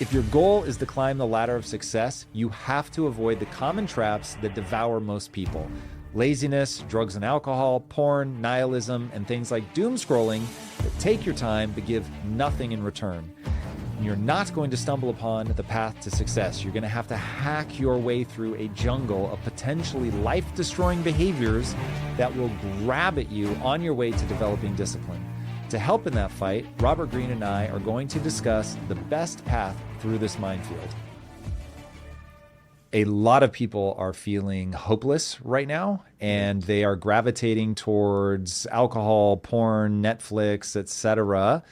If your goal is to climb the ladder of success, you have to avoid the common traps that devour most people. Laziness, drugs and alcohol, porn, nihilism, and things like doom scrolling that take your time but give nothing in return. And you're not going to stumble upon the path to success. You're going to have to hack your way through a jungle of potentially life-destroying behaviors that will grab at you on your way to developing discipline. To help in that fight, Robert Greene and I are going to discuss the best path through this minefield. A lot of people are feeling hopeless right now, and they are gravitating towards alcohol, porn, Netflix, etc.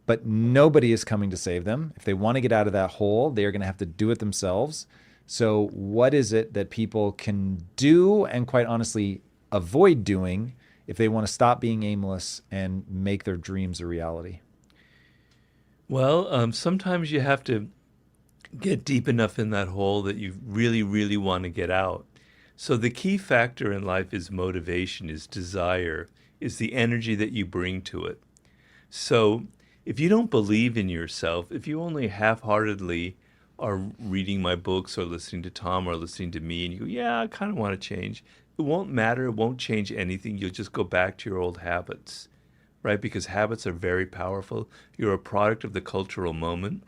But nobody is coming to save them. If they want to get out of that hole, they are going to have to do it themselves. So what is it that people can do and, quite honestly, avoid doing if they want to stop being aimless and make their dreams a reality? Well, sometimes you have to get deep enough in that hole that you really, really want to get out. So the key factor in life is motivation, is desire, is the energy that you bring to it. So if you don't believe in yourself, if you only half-heartedly are reading my books or listening to Tom or listening to me and you go, yeah, I kind of want to change, it won't matter. It won't change anything. You'll just go back to your old habits, right? Because habits are very powerful. You're a product of the cultural moment.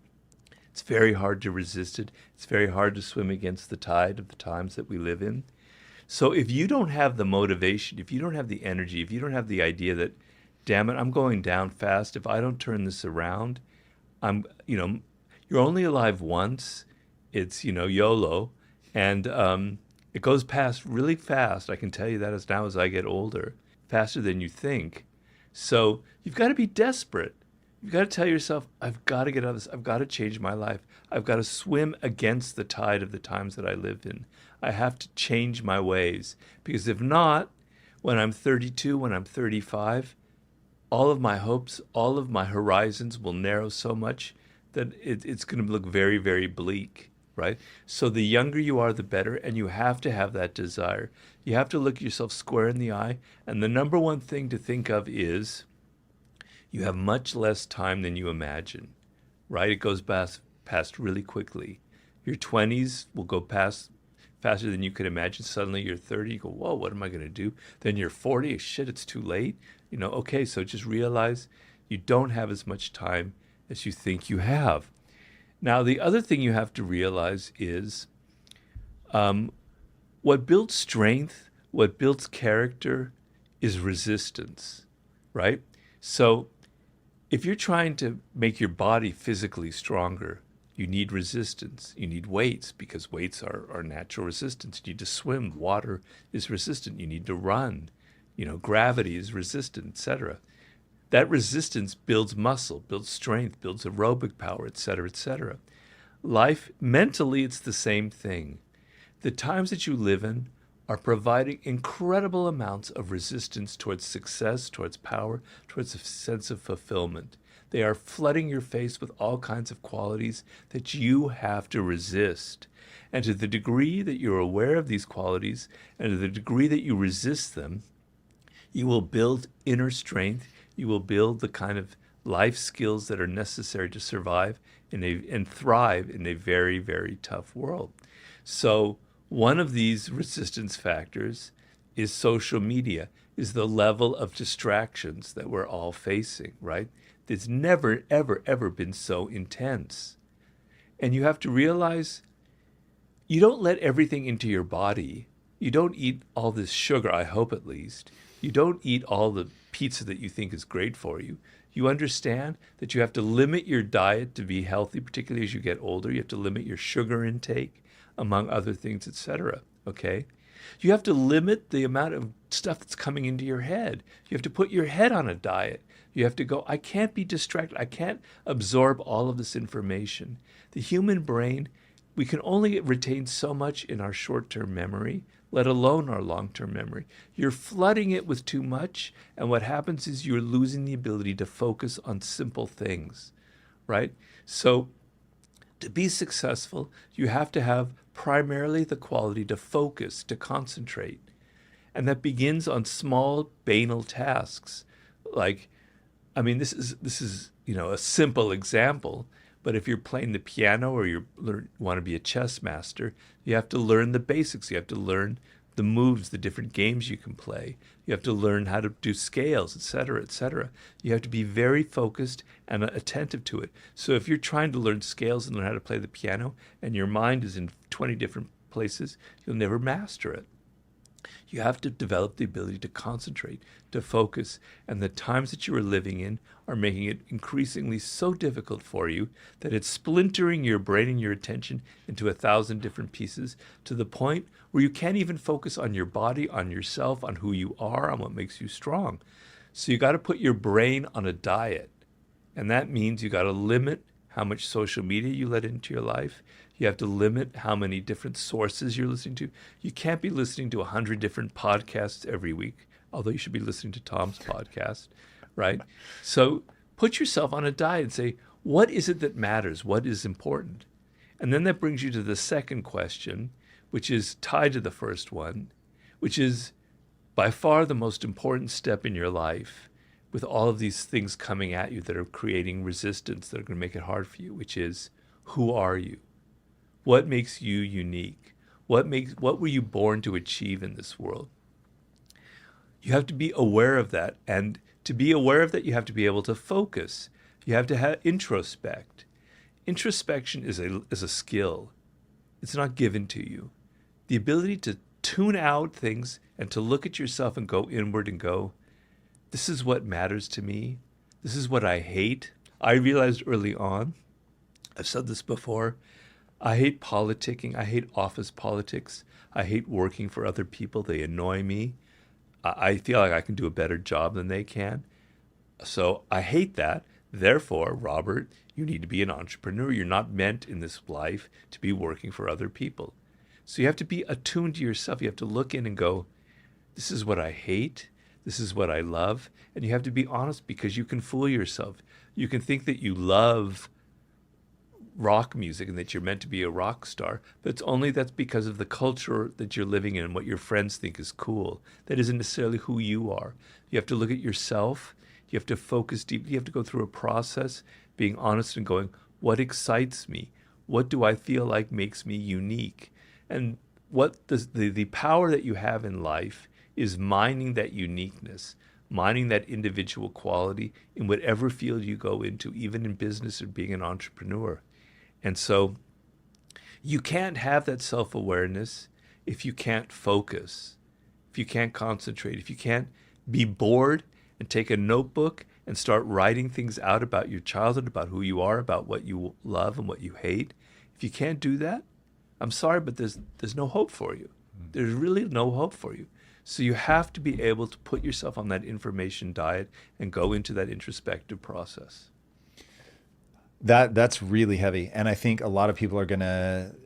It's very hard to resist it. It's very hard to swim against the tide of the times that we live in. So if you don't have the motivation, if you don't have the energy, if you don't have the idea that, damn it, I'm going down fast. If I don't turn this around, you're only alive once. It's, YOLO. And it goes past really fast. I can tell you that as I get older, faster than you think. So you've got to be desperate. You've got to tell yourself, I've got to get out of this. I've got to change my life. I've got to swim against the tide of the times that I live in. I have to change my ways. Because if not, when I'm 32, when I'm 35, all of my hopes, all of my horizons will narrow so much that it's going to look very, very bleak, right? So the younger you are, the better, and you have to have that desire. You have to look yourself square in the eye, and the number one thing to think of is you have much less time than you imagine, right? It goes past really quickly. Your 20s will go past faster than you could imagine. Suddenly you're 30, you go, whoa, what am I going to do? Then you're 40, shit, it's too late. Okay, so just realize you don't have as much time as you think you have. Now, the other thing you have to realize is what builds strength, what builds character is resistance, right? So if you're trying to make your body physically stronger, you need resistance. You need weights because weights are natural resistance. You need to swim. Water is resistant. You need to run. Gravity is resistant, etc. That resistance builds muscle, builds strength, builds aerobic power, etc., etc. Life, mentally, it's the same thing. The times that you live in are providing incredible amounts of resistance towards success, towards power, towards a sense of fulfillment. They are flooding your face with all kinds of qualities that you have to resist. And to the degree that you're aware of these qualities, and to the degree that you resist them, you will build inner strength. You will build the kind of life skills that are necessary to survive and thrive in a very, very tough world. So one of these resistance factors is social media, is the level of distractions that we're all facing, right? It's never, ever, ever been so intense. And you have to realize you don't let everything into your body. You don't eat all this sugar, I hope at least. You don't eat all the pizza that you think is great for you. You understand that you have to limit your diet to be healthy, particularly as you get older. You have to limit your sugar intake, among other things, etc. Okay? You have to limit the amount of stuff that's coming into your head. You have to put your head on a diet. You have to go, I can't be distracted. I can't absorb all of this information. The human brain, we can only retain so much in our short-term memory, let alone our long-term memory. You're flooding it with too much, and what happens is you're losing the ability to focus on simple things, right? So to be successful, you have to have primarily the quality to focus, to concentrate. And that begins on small, banal tasks. Like, this is a simple example, But if you're playing the piano or want to be a chess master, you have to learn the basics. You have to learn the moves, the different games you can play. You have to learn how to do scales, et cetera, et cetera. You have to be very focused and attentive to it. So if you're trying to learn scales and learn how to play the piano and your mind is in 20 different places, you'll never master it. You have to develop the ability to concentrate, to focus, and the times that you are living in are making it increasingly so difficult for you that it's splintering your brain and your attention into 1,000 different pieces to the point where you can't even focus on your body, on yourself, on who you are, on what makes you strong. So you got to put your brain on a diet, and that means you got to limit how much social media you let into your life. You have to limit how many different sources you're listening to. You can't be listening to 100 different podcasts every week, although you should be listening to Tom's podcast, right? So put yourself on a diet and say, what is it that matters? What is important? And then that brings you to the second question, which is tied to the first one, which is by far the most important step in your life with all of these things coming at you that are creating resistance, that are going to make it hard for you, which is, who are you? What makes you unique? What were you born to achieve in this world? You have to be aware of that. And to be aware of that, you have to be able to focus. You have to introspect. Introspection is a skill. It's not given to you. The ability to tune out things and to look at yourself and go inward and go, this is what matters to me. This is what I hate. I realized early on, I've said this before, I hate politicking. I hate office politics. I hate working for other people. They annoy me. I feel like I can do a better job than they can. So I hate that. Therefore, Robert, you need to be an entrepreneur. You're not meant in this life to be working for other people. So you have to be attuned to yourself. You have to look in and go, this is what I hate. This is what I love. And you have to be honest, because you can fool yourself. You can think that you love rock music and that you're meant to be a rock star, but that's because of the culture that you're living in and what your friends think is cool. That isn't necessarily who you are. You have to look at yourself. You have to focus deep. You have to go through a process, being honest and going, what excites me? What do I feel like makes me unique? And what the power that you have in life is mining that uniqueness, mining that individual quality in whatever field you go into, even in business or being an entrepreneur. And so you can't have that self-awareness if you can't focus, if you can't concentrate, if you can't be bored and take a notebook and start writing things out about your childhood, about who you are, about what you love and what you hate. If you can't do that, I'm sorry, but there's no hope for you. There's really no hope for you. So you have to be able to put yourself on that information diet and go into that introspective process. That's really heavy. And I think a lot of people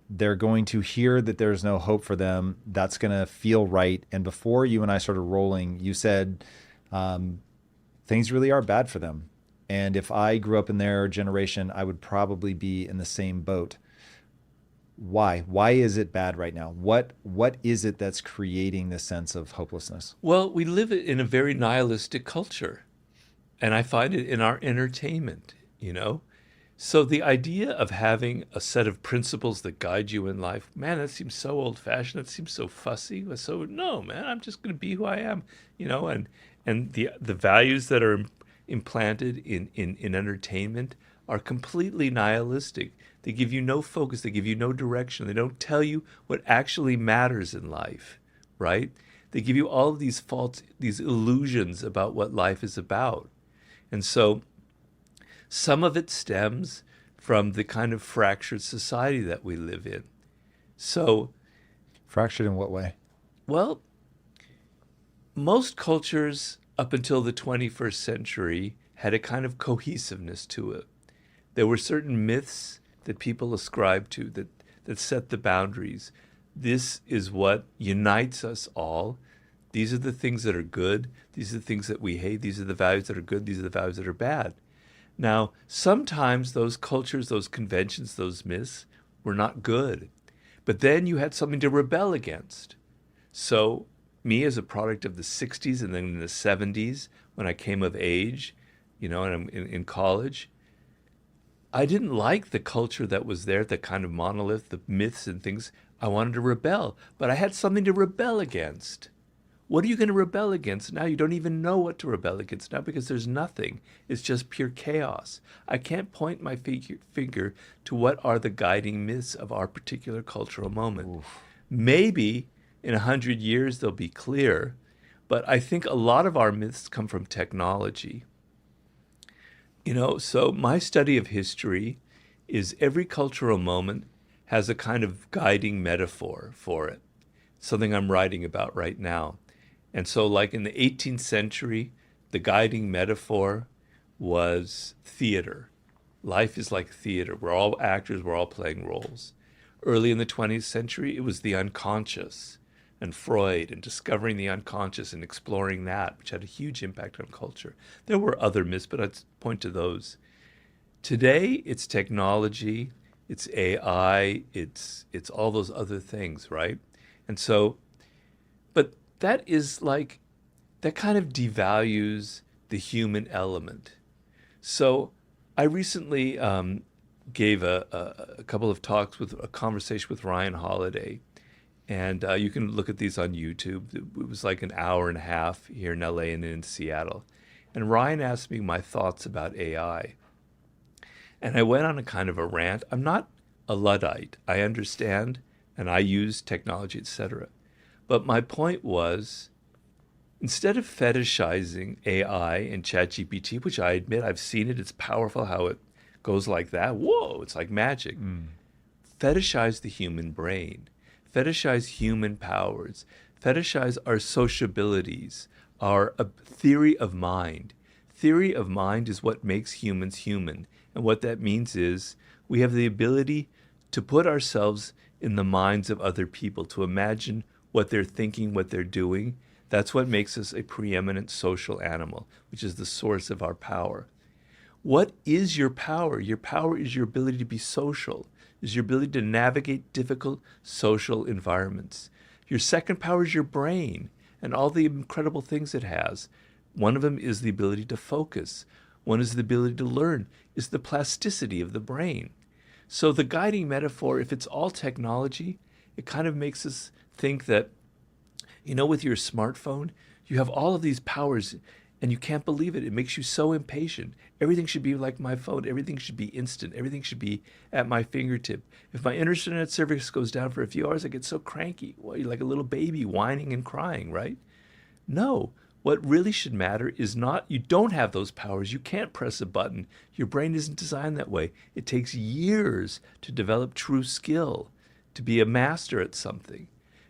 they're going to hear that there's no hope for them. That's going to feel right. And before you and I started rolling, you said things really are bad for them. And if I grew up in their generation, I would probably be in the same boat. Why? Why is it bad right now? What is it that's creating this sense of hopelessness? Well, we live in a very nihilistic culture. And I find it in our entertainment, So the idea of having a set of principles that guide you in life, man, that seems so old-fashioned. That seems so fussy. So no, man, I'm just going to be who I am, and the values that are implanted in entertainment are completely nihilistic. They give you no focus. They give you no direction. They don't tell you what actually matters in life, right? They give you all of these these illusions about what life is about. And so some of it stems from the kind of fractured society that we live in. So, fractured in what way? Well, most cultures up until the 21st century had a kind of cohesiveness to it. There were certain myths that people ascribed to that set the boundaries. This is what unites us all. These are the things that are good. These are the things that we hate. These are the values that are good. These are the values that are bad. Now, sometimes those cultures, those conventions, those myths were not good. But then you had something to rebel against. So me as a product of the 60s and then in the 70s, when I came of age, and I'm in college, I didn't like the culture that was there, the kind of monolith, the myths and things. I wanted to rebel, but I had something to rebel against. What are you going to rebel against now? You don't even know what to rebel against now because there's nothing. It's just pure chaos. I can't point my finger to what are the guiding myths of our particular cultural moment. Oof. Maybe in 100 years they'll be clear, but I think a lot of our myths come from technology. So my study of history is every cultural moment has a kind of guiding metaphor for it, something I'm writing about right now. And so, like in the 18th century, the guiding metaphor was theater. Life is like theater. We're all actors, we're all playing roles. Early in the 20th century, it was the unconscious and Freud and discovering the unconscious and exploring that, which had a huge impact on culture. There were other myths, but I'd point to those. Today, it's technology, it's AI, it's all those other things, right? And so, but that is like, that kind of devalues the human element. So I recently gave a couple of talks with a conversation with Ryan Holiday. And you can look at these on YouTube. It was like an hour and a half here in LA and in Seattle. And Ryan asked me my thoughts about AI. And I went on a kind of a rant. I'm not a Luddite. I understand, and I use technology, etc. But my point was, instead of fetishizing AI and ChatGPT, which I admit I've seen it, it's powerful how it goes like that. Whoa, it's like magic. Fetishize the human brain. Fetishize human powers, fetishize our sociabilities, our theory of mind. Theory of mind is what makes humans human. And what that means is we have the ability to put ourselves in the minds of other people, to imagine what they're thinking, what they're doing. That's what makes us a preeminent social animal, which is the source of our power. What is your power? Your power is your ability to be social, is your ability to navigate difficult social environments. Your second power is your brain and all the incredible things it has. One of them is the ability to focus. One is the ability to learn, is the plasticity of the brain. So the guiding metaphor, if it's all technology, it kind of makes us think that, with your smartphone, you have all of these powers and you can't believe it. It makes you so impatient. Everything should be like my phone. Everything should be instant. Everything should be at my fingertip. If my internet service goes down for a few hours, I get so cranky. Well, you're like a little baby whining and crying, right? No. What really should matter is not, you don't have those powers. You can't press a button. Your brain isn't designed that way. It takes years to develop true skill, to be a master at something.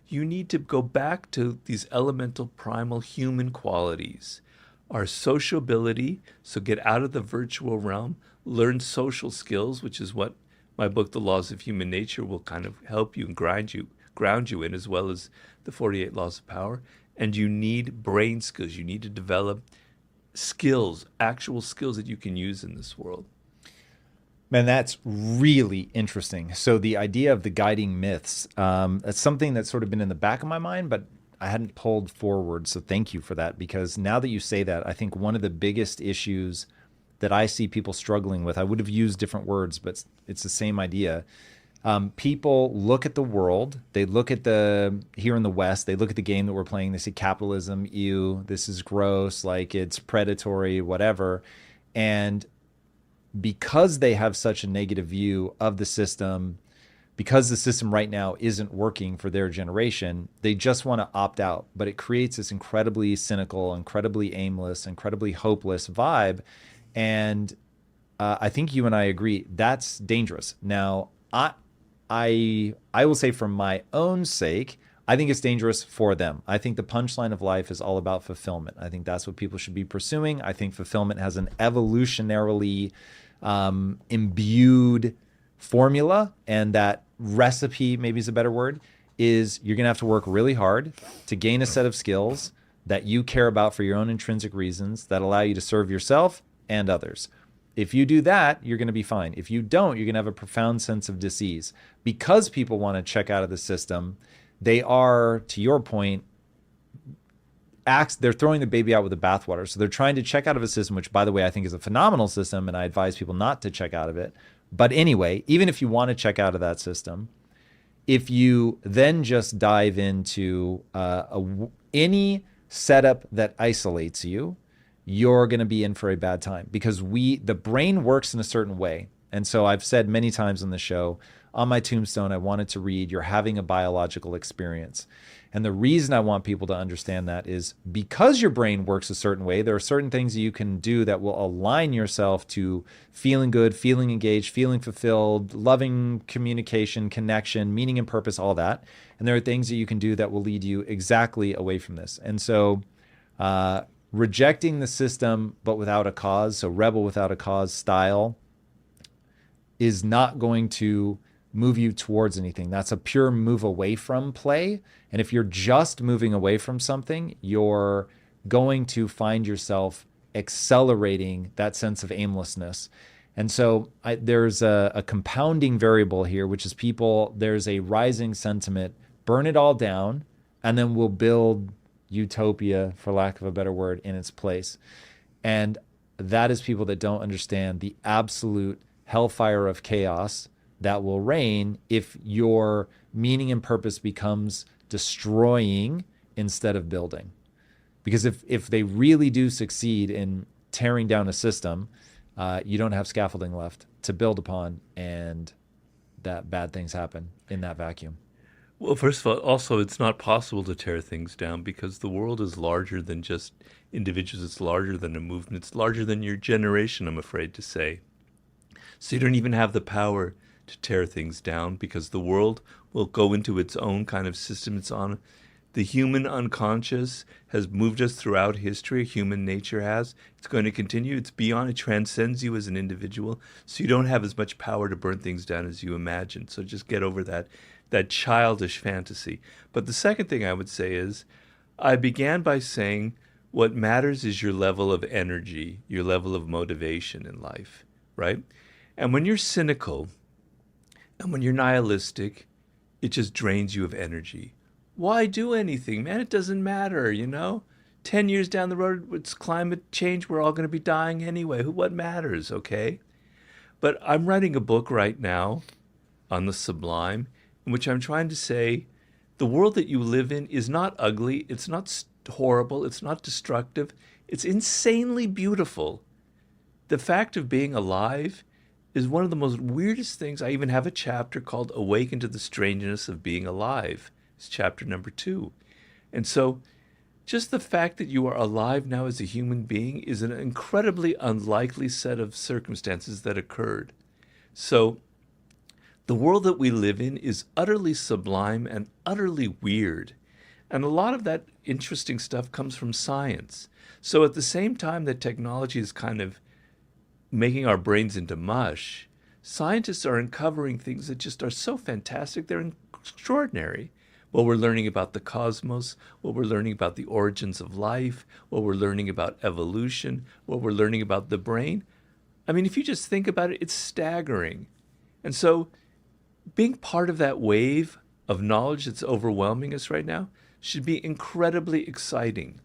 You need to go back to these elemental primal human qualities. Our sociability, so get out of the virtual realm, learn social skills, which is what my book, The Laws of Human Nature, will kind of help you and ground you in, as well as the 48 Laws of Power. And you need brain skills. You need to develop skills, actual skills that you can use in this world. Man, that's really interesting. So the idea of the guiding myths, that's something that's sort of been in the back of my mind, but I hadn't pulled forward. So thank you for that, because now that you say that, I think one of the biggest issues that I see people struggling with, I would have used different words, but it's the same idea. People look at the world, they look at here in the West, they look at the game that we're playing, they say capitalism, ew, this is gross, like it's predatory, whatever. And because they have such a negative view of the system, because the system right now isn't working for their generation, they just want to opt out. But it creates this incredibly cynical, incredibly aimless, incredibly hopeless vibe. And I think you and I agree that's dangerous. Now, I will say, for my own sake, I think it's dangerous for them. I think the punchline of life is all about fulfillment. I think that's what people should be pursuing. I think fulfillment has an evolutionarily imbued formula, and that recipe, maybe is a better word, is you're going to have to work really hard to gain a set of skills that you care about for your own intrinsic reasons that allow you to serve yourself and others. If you do that, you're going to be fine. If you don't, you're going to have a profound sense of dis-ease. Because people want to check out of the system, they are, to your point, they're throwing the baby out with the bathwater. So they're trying to check out of a system, which, by the way, I think is a phenomenal system, and I advise people not to check out of it. But anyway, even if you want to check out of that system, if you then just dive into any setup that isolates you, you're going to be in for a bad time, because the brain works in a certain way. And so I've said many times on the show, on my tombstone, I wanted to read, "You're having a biological experience." And the reason I want people to understand that is because your brain works a certain way, there are certain things that you can do that will align yourself to feeling good, feeling engaged, feeling fulfilled, loving communication, connection, meaning and purpose, all that. And there are things that you can do that will lead you exactly away from this. And so rejecting the system, but without a cause, so rebel without a cause style, is not going to move you towards anything. That's a pure move away from play. And if you're just moving away from something, you're going to find yourself accelerating that sense of aimlessness. And so there's a compounding variable here, which is there's a rising sentiment, burn it all down, and then we'll build utopia, for lack of a better word, in its place. And that is people that don't understand the absolute hellfire of chaos that will reign if your meaning and purpose becomes destroying instead of building. Because if they really do succeed in tearing down a system, you don't have scaffolding left to build upon, and that bad things happen in that vacuum. Well, first of all, also, it's not possible to tear things down because the world is larger than just individuals. It's larger than a movement. It's larger than your generation, I'm afraid to say. So you don't even have the power to tear things down, because the world will go into its own kind of system. It's on the human unconscious has moved us throughout history. Human nature has. It's going to continue. It's beyond. It transcends you as an individual. So you don't have as much power to burn things down as you imagine. So just get over that childish fantasy. But the second thing I would say is, I began by saying what matters is your level of energy, your level of motivation in life, right? And when you're cynical and when you're nihilistic, it just drains you of energy. Why do anything, man? It doesn't matter, 10 years down the road, it's climate change. We're all going to be dying anyway. What matters, okay? But I'm writing a book right now on the sublime, in which I'm trying to say the world that you live in is not ugly. It's not horrible. It's not destructive. It's insanely beautiful. The fact of being alive is one of the most weirdest things. I even have a chapter called Awaken to the Strangeness of Being Alive. It's chapter number 2. And so just the fact that you are alive now as a human being is an incredibly unlikely set of circumstances that occurred. So the world that we live in is utterly sublime and utterly weird. And a lot of that interesting stuff comes from science. So at the same time that technology is kind of making our brains into mush, scientists are uncovering things that just are so fantastic. They're extraordinary. What we're learning about the cosmos, what we're learning about the origins of life, what we're learning about evolution, what we're learning about the brain. I mean, if you just think about it, it's staggering. And so being part of that wave of knowledge that's overwhelming us right now should be incredibly exciting.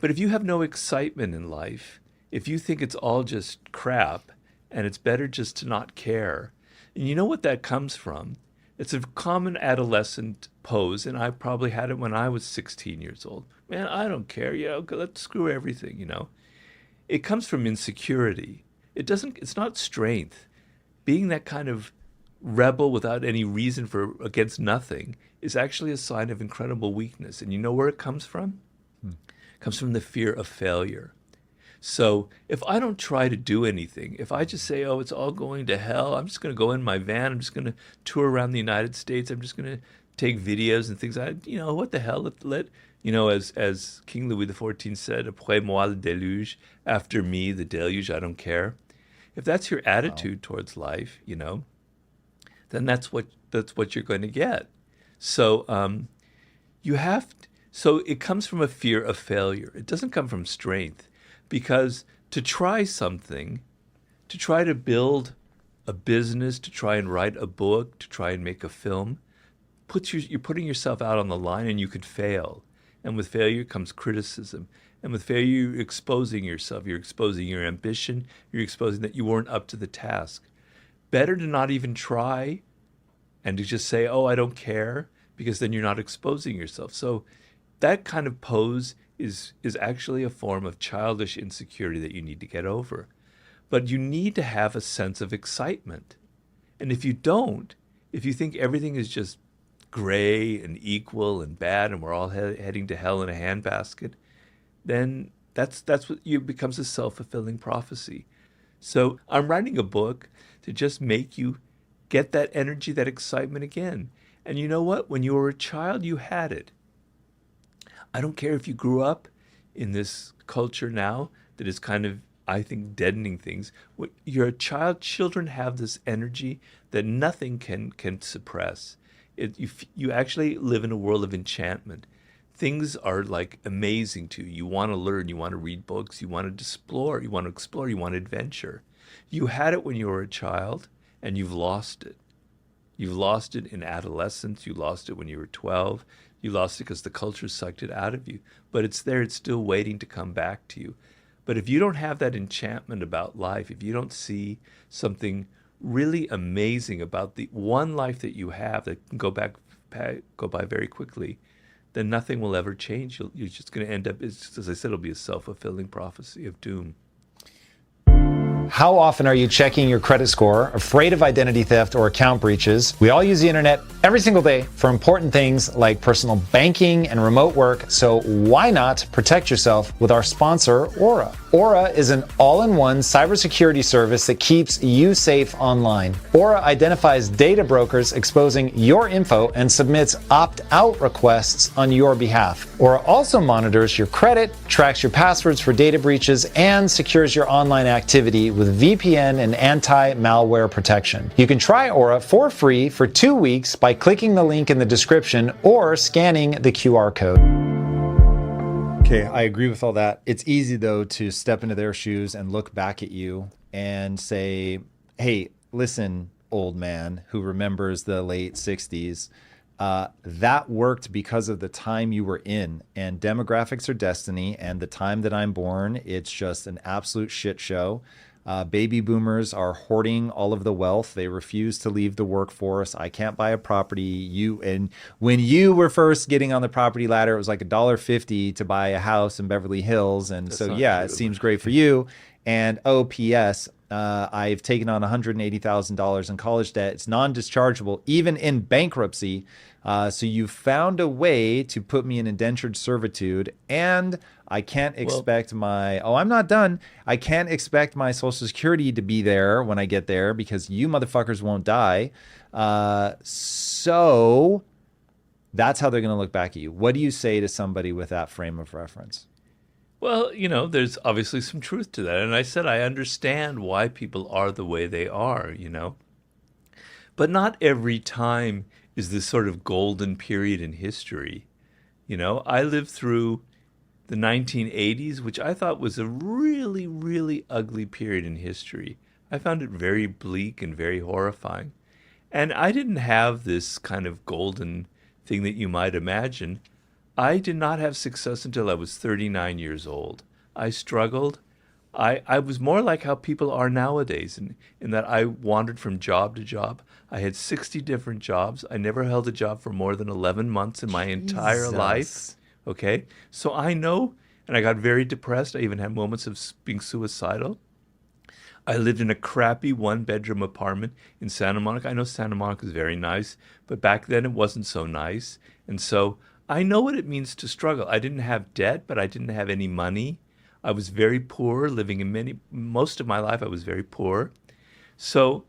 But if you have no excitement in life, if you think it's all just crap and it's better just to not care, and you know what that comes from? It's a common adolescent pose, and I probably had it when I was 16 years old. Man, I don't care. Let's screw everything, It comes from insecurity. It's not strength. Being that kind of rebel without any reason against nothing is actually a sign of incredible weakness. And you know where it comes from? It comes from the fear of failure. So if I don't try to do anything, if I just say, oh, it's all going to hell, I'm just going to go in my van, I'm just going to tour around the United States, I'm just going to take videos and things. What the hell? As King Louis XIV said, après moi le déluge, after me the deluge, I don't care. If that's your attitude towards life, then that's what you're going to get. So so it comes from a fear of failure. It doesn't come from strength, because to try something, to try to build a business, to try and write a book, to try and make a film, you're putting yourself out on the line, and you could fail. And with failure comes criticism. And with failure, you're exposing yourself. You're exposing your ambition. You're exposing that you weren't up to the task. Better to not even try and to just say, oh, I don't care, because then you're not exposing yourself. So that kind of pose is actually a form of childish insecurity that you need to get over. But you need to have a sense of excitement. And if you don't, if you think everything is just gray and equal and bad and we're all heading to hell in a handbasket, then that's what becomes a self-fulfilling prophecy. So I'm writing a book to just make you get that energy, that excitement again. And you know what? When you were a child, you had it. I don't care if you grew up in this culture now that is kind of, I think, deadening things. When you're a child, children have this energy that nothing can suppress. You actually live in a world of enchantment. Things are like amazing to you. You want to learn, you want to read books, you want to explore, you want to adventure. You had it when you were a child, and you've lost it. You've lost it in adolescence. You lost it when you were 12. You lost it because the culture sucked it out of you. But it's there. It's still waiting to come back to you. But if you don't have that enchantment about life, if you don't see something really amazing about the one life that you have that can go by very quickly, then nothing will ever change. You're just going to end up, as I said, it'll be a self-fulfilling prophecy of doom. How often are you checking your credit score, afraid of identity theft or account breaches? We all use the internet every single day for important things like personal banking and remote work, so why not protect yourself with our sponsor, Aura? Aura is an all-in-one cybersecurity service that keeps you safe online. Aura identifies data brokers exposing your info and submits opt-out requests on your behalf. Aura also monitors your credit, tracks your passwords for data breaches, and secures your online activity with VPN and anti-malware protection. You can try Aura for free for 2 weeks by clicking the link in the description or scanning the QR code. Okay, I agree with all that. It's easy, though, to step into their shoes and look back at you and say, hey, listen, old man who remembers the late 60s, that worked because of the time you were in. And demographics are destiny, and the time that I'm born, it's just an absolute shit show. Baby boomers are hoarding all of the wealth. They refuse to leave the workforce. I can't buy a property. And when you were first getting on the property ladder, it was like $1.50 to buy a house in Beverly Hills. And that's so, yeah, true. It seems great for you. And P.S., I've taken on $180,000 in college debt. It's non-dischargeable, even in bankruptcy. So you found a way to put me in indentured servitude, and I can't expect I'm not done. I can't expect my Social Security to be there when I get there because you motherfuckers won't die. So that's how they're going to look back at you. What do you say to somebody with that frame of reference? Well, there's obviously some truth to that. And I said I understand why people are the way they are, But not every time is this sort of golden period in history. I lived through the 1980s, which I thought was a really, really ugly period in history. I found it very bleak and very horrifying. And I didn't have this kind of golden thing that you might imagine. I did not have success until I was 39 years old. I struggled. I was more like how people are nowadays in that I wandered from job to job. I had 60 different jobs. I never held a job for more than 11 months in my entire life. Okay? So I know, and I got very depressed. I even had moments of being suicidal. I lived in a crappy one-bedroom apartment in Santa Monica. I know Santa Monica is very nice, but back then it wasn't so nice. And so I know what it means to struggle. I didn't have debt, but I didn't have any money. I was very poor, living in most of my life I was very poor. So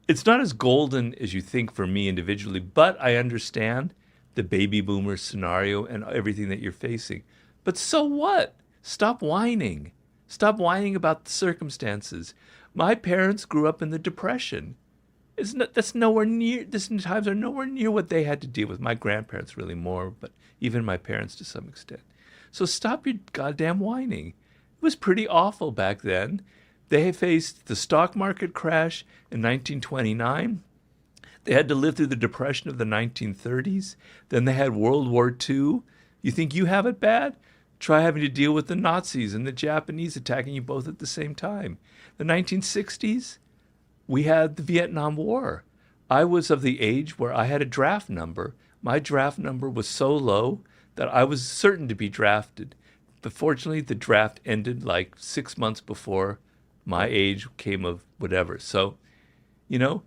it's not as golden as you think for me individually, but I understand the baby boomer scenario and everything that you're facing. But so what? Stop whining. Stop whining about the circumstances. My parents grew up in the Depression. That's nowhere near, these times are nowhere near what they had to deal with. My grandparents really more, but even my parents to some extent. So stop your goddamn whining. It was pretty awful back then. They faced the stock market crash in 1929. They had to live through the Depression of the 1930s. Then they had World War II. You think you have it bad? Try having to deal with the Nazis and the Japanese attacking you both at the same time. The 1960s, we had the Vietnam War. I was of the age where I had a draft number. My draft number was so low that I was certain to be drafted. But fortunately, the draft ended like 6 months before my age came of whatever. So, you know,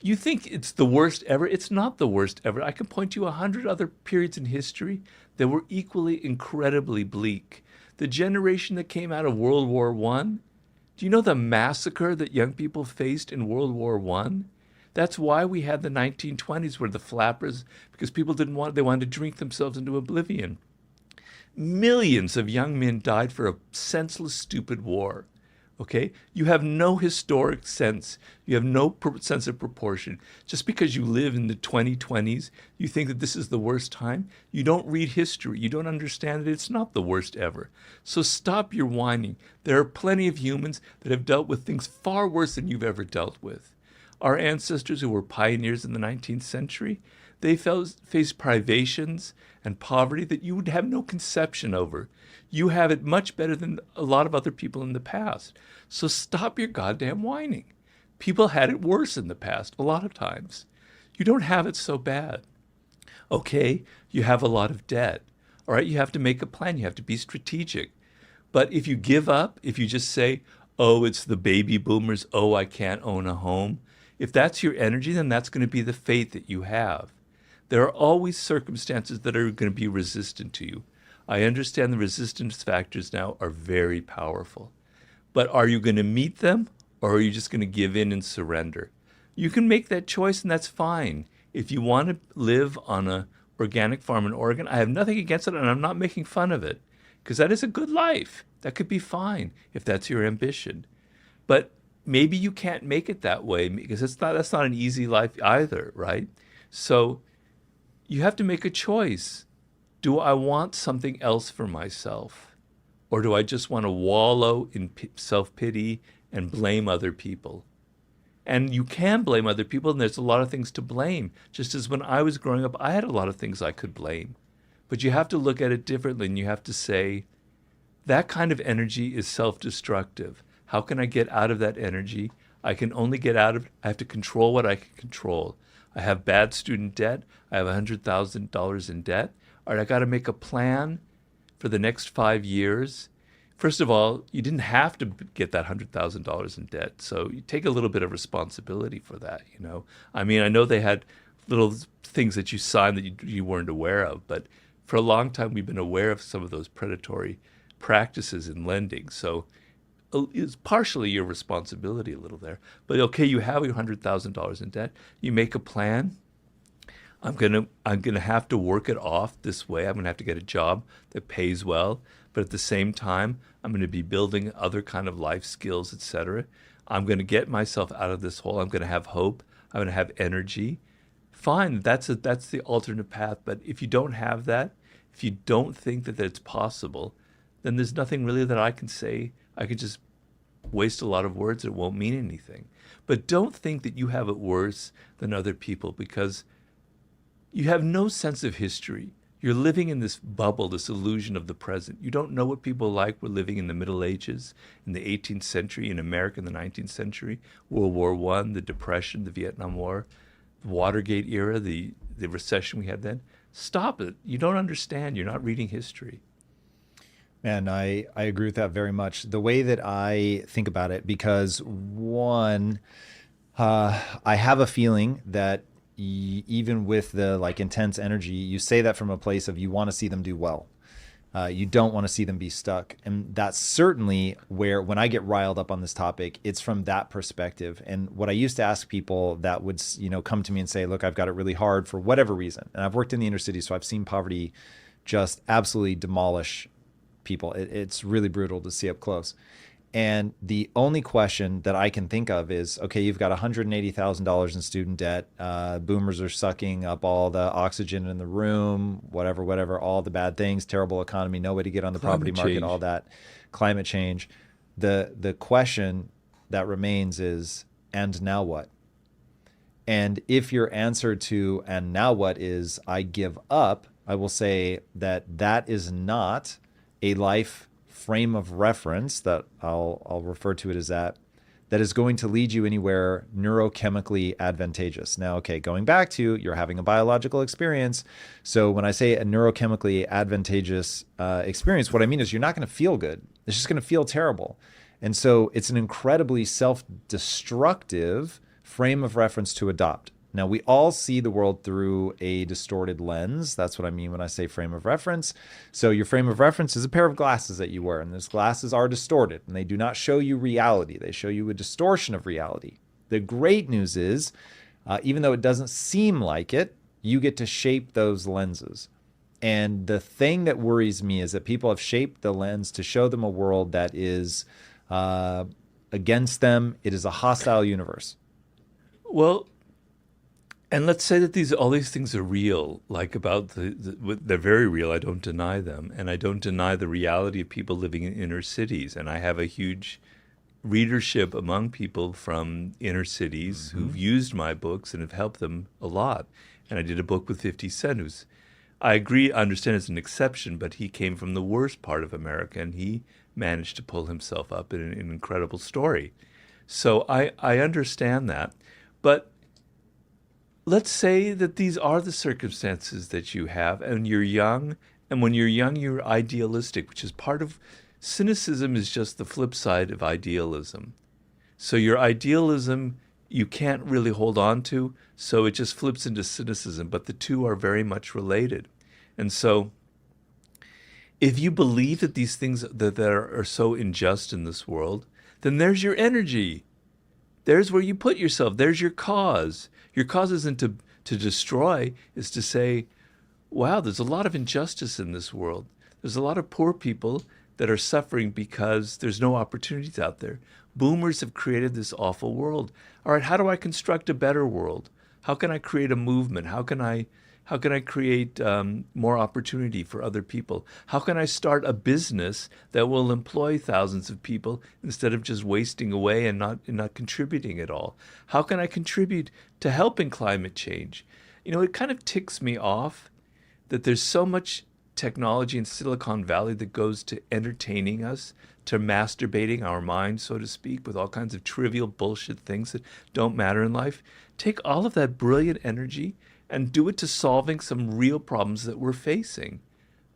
you think it's the worst ever. It's not the worst ever. I can point to 100 other periods in history that were equally incredibly bleak. The generation that came out of World War I, do you know the massacre that young people faced in World War I? That's why we had the 1920s where the flappers, because people they wanted to drink themselves into oblivion. Millions of young men died for a senseless, stupid war. Okay? You have no historic sense. You have no sense of proportion. Just because you live in the 2020s, you think that this is the worst time. You don't read history. You don't understand that it's not the worst ever. So stop your whining. There are plenty of humans that have dealt with things far worse than you've ever dealt with. Our ancestors who were pioneers in the 19th century, they faced privations and poverty that you would have no conception over. You have it much better than a lot of other people in the past. So stop your goddamn whining. People had it worse in the past, a lot of times. You don't have it so bad. Okay, you have a lot of debt. All right, you have to make a plan. You have to be strategic. But if you give up, if you just say, oh, it's the baby boomers, oh, I can't own a home, if that's your energy, then that's going to be the fate that you have. There are always circumstances that are going to be resistant to you. I understand the resistance factors now are very powerful. But are you going to meet them, or are you just going to give in and surrender? You can make that choice, and that's fine. If you want to live on an organic farm in Oregon, I have nothing against it, and I'm not making fun of it, because that is a good life. That could be fine if that's your ambition. But maybe you can't make it that way, because that's not an easy life either, right? So you have to make a choice. Do I want something else for myself? Or do I just want to wallow in self-pity and blame other people? And you can blame other people, and there's a lot of things to blame. Just as when I was growing up, I had a lot of things I could blame. But you have to look at it differently, and you have to say, that kind of energy is self-destructive. How can I get out of that energy? I can only get out of it. I have to control what I can control. I have bad student debt. I have $100,000 in debt. All right, I got to make a plan for the next 5 years. First of all, you didn't have to get that $100,000 in debt, so you take a little bit of responsibility for that. I mean, I know they had little things that you signed that you weren't aware of, but for a long time we've been aware of some of those predatory practices in lending. So it's partially your responsibility a little there. But okay, you have your $100,000 in debt. You make a plan. I'm gonna have to work it off this way. I'm gonna have to get a job that pays well, but at the same time, I'm gonna be building other kind of life skills, etc. I'm gonna get myself out of this hole. I'm gonna have hope. I'm gonna have energy. Fine, that's the alternate path. But if you don't have that, if you don't think that it's possible, then there's nothing really that I can say. I could just waste a lot of words that won't mean anything. But don't think that you have it worse than other people, because you have no sense of history. You're living in this bubble, this illusion of the present. You don't know what people like were living in the Middle Ages, in the 18th century, in America in the 19th century, World War I, the Depression, the Vietnam War, the Watergate era, the recession we had then. Stop it. You don't understand. You're not reading history. Man, I agree with that very much. The way that I think about it, because one, I have a feeling that even with the intense energy, you say that from a place of you want to see them do well. You don't want to see them be stuck. And that's certainly where, when I get riled up on this topic, it's from that perspective. And what I used to ask people that would, come to me and say, look, I've got it really hard for whatever reason. And I've worked in the inner city, so I've seen poverty just absolutely demolish people. It's really brutal to see up close. And the only question that I can think of is, okay, you've got $180,000 in student debt. Boomers are sucking up all the oxygen in the room, whatever, all the bad things, terrible economy, no way to get on the property market, all that, climate change. The question that remains is, and now what? And if your answer to, and now what, is, I give up, I will say that that is not a life frame of reference that I'll refer to it as that is going to lead you anywhere neurochemically advantageous. Now, okay, going back to you're having a biological experience. So when I say a neurochemically advantageous experience, what I mean is you're not going to feel good. It's just going to feel terrible. And so it's an incredibly self-destructive frame of reference to adopt. Now, we all see the world through a distorted lens. That's what I mean when I say frame of reference. So your frame of reference is a pair of glasses that you wear, and those glasses are distorted, and they do not show you reality. They show you a distortion of reality. The great news is, even though it doesn't seem like it, you get to shape those lenses. And the thing that worries me is that people have shaped the lens to show them a world that is against them. It is a hostile universe. Well, and let's say that all these things are real, like about they're very real. I don't deny them. And I don't deny the reality of people living in inner cities. And I have a huge readership among people from inner cities who've used my books and have helped them a lot. And I did a book with 50 Cent, who's, I understand it's an exception, but he came from the worst part of America and he managed to pull himself up in an incredible story. So I understand that. But let's say that these are the circumstances that you have and you're young. And when you're young, you're idealistic, which is part of cynicism is just the flip side of idealism. So your idealism, you can't really hold on to. So it just flips into cynicism, but the two are very much related. And so if you believe that these things that are so unjust in this world, then there's your energy. There's where you put yourself. There's your cause. Your cause isn't to destroy, is to say, wow, there's a lot of injustice in this world. There's a lot of poor people that are suffering because there's no opportunities out there. Boomers have created this awful world. All right, how do I construct a better world? How can I create a movement? How can I create more opportunity for other people? How can I start a business that will employ thousands of people instead of just wasting away and not contributing at all? How can I contribute to helping climate change? You know, it kind of ticks me off that there's so much technology in Silicon Valley that goes to entertaining us, to masturbating our minds, so to speak, with all kinds of trivial bullshit things that don't matter in life. Take all of that brilliant energy and do it to solving some real problems that we're facing,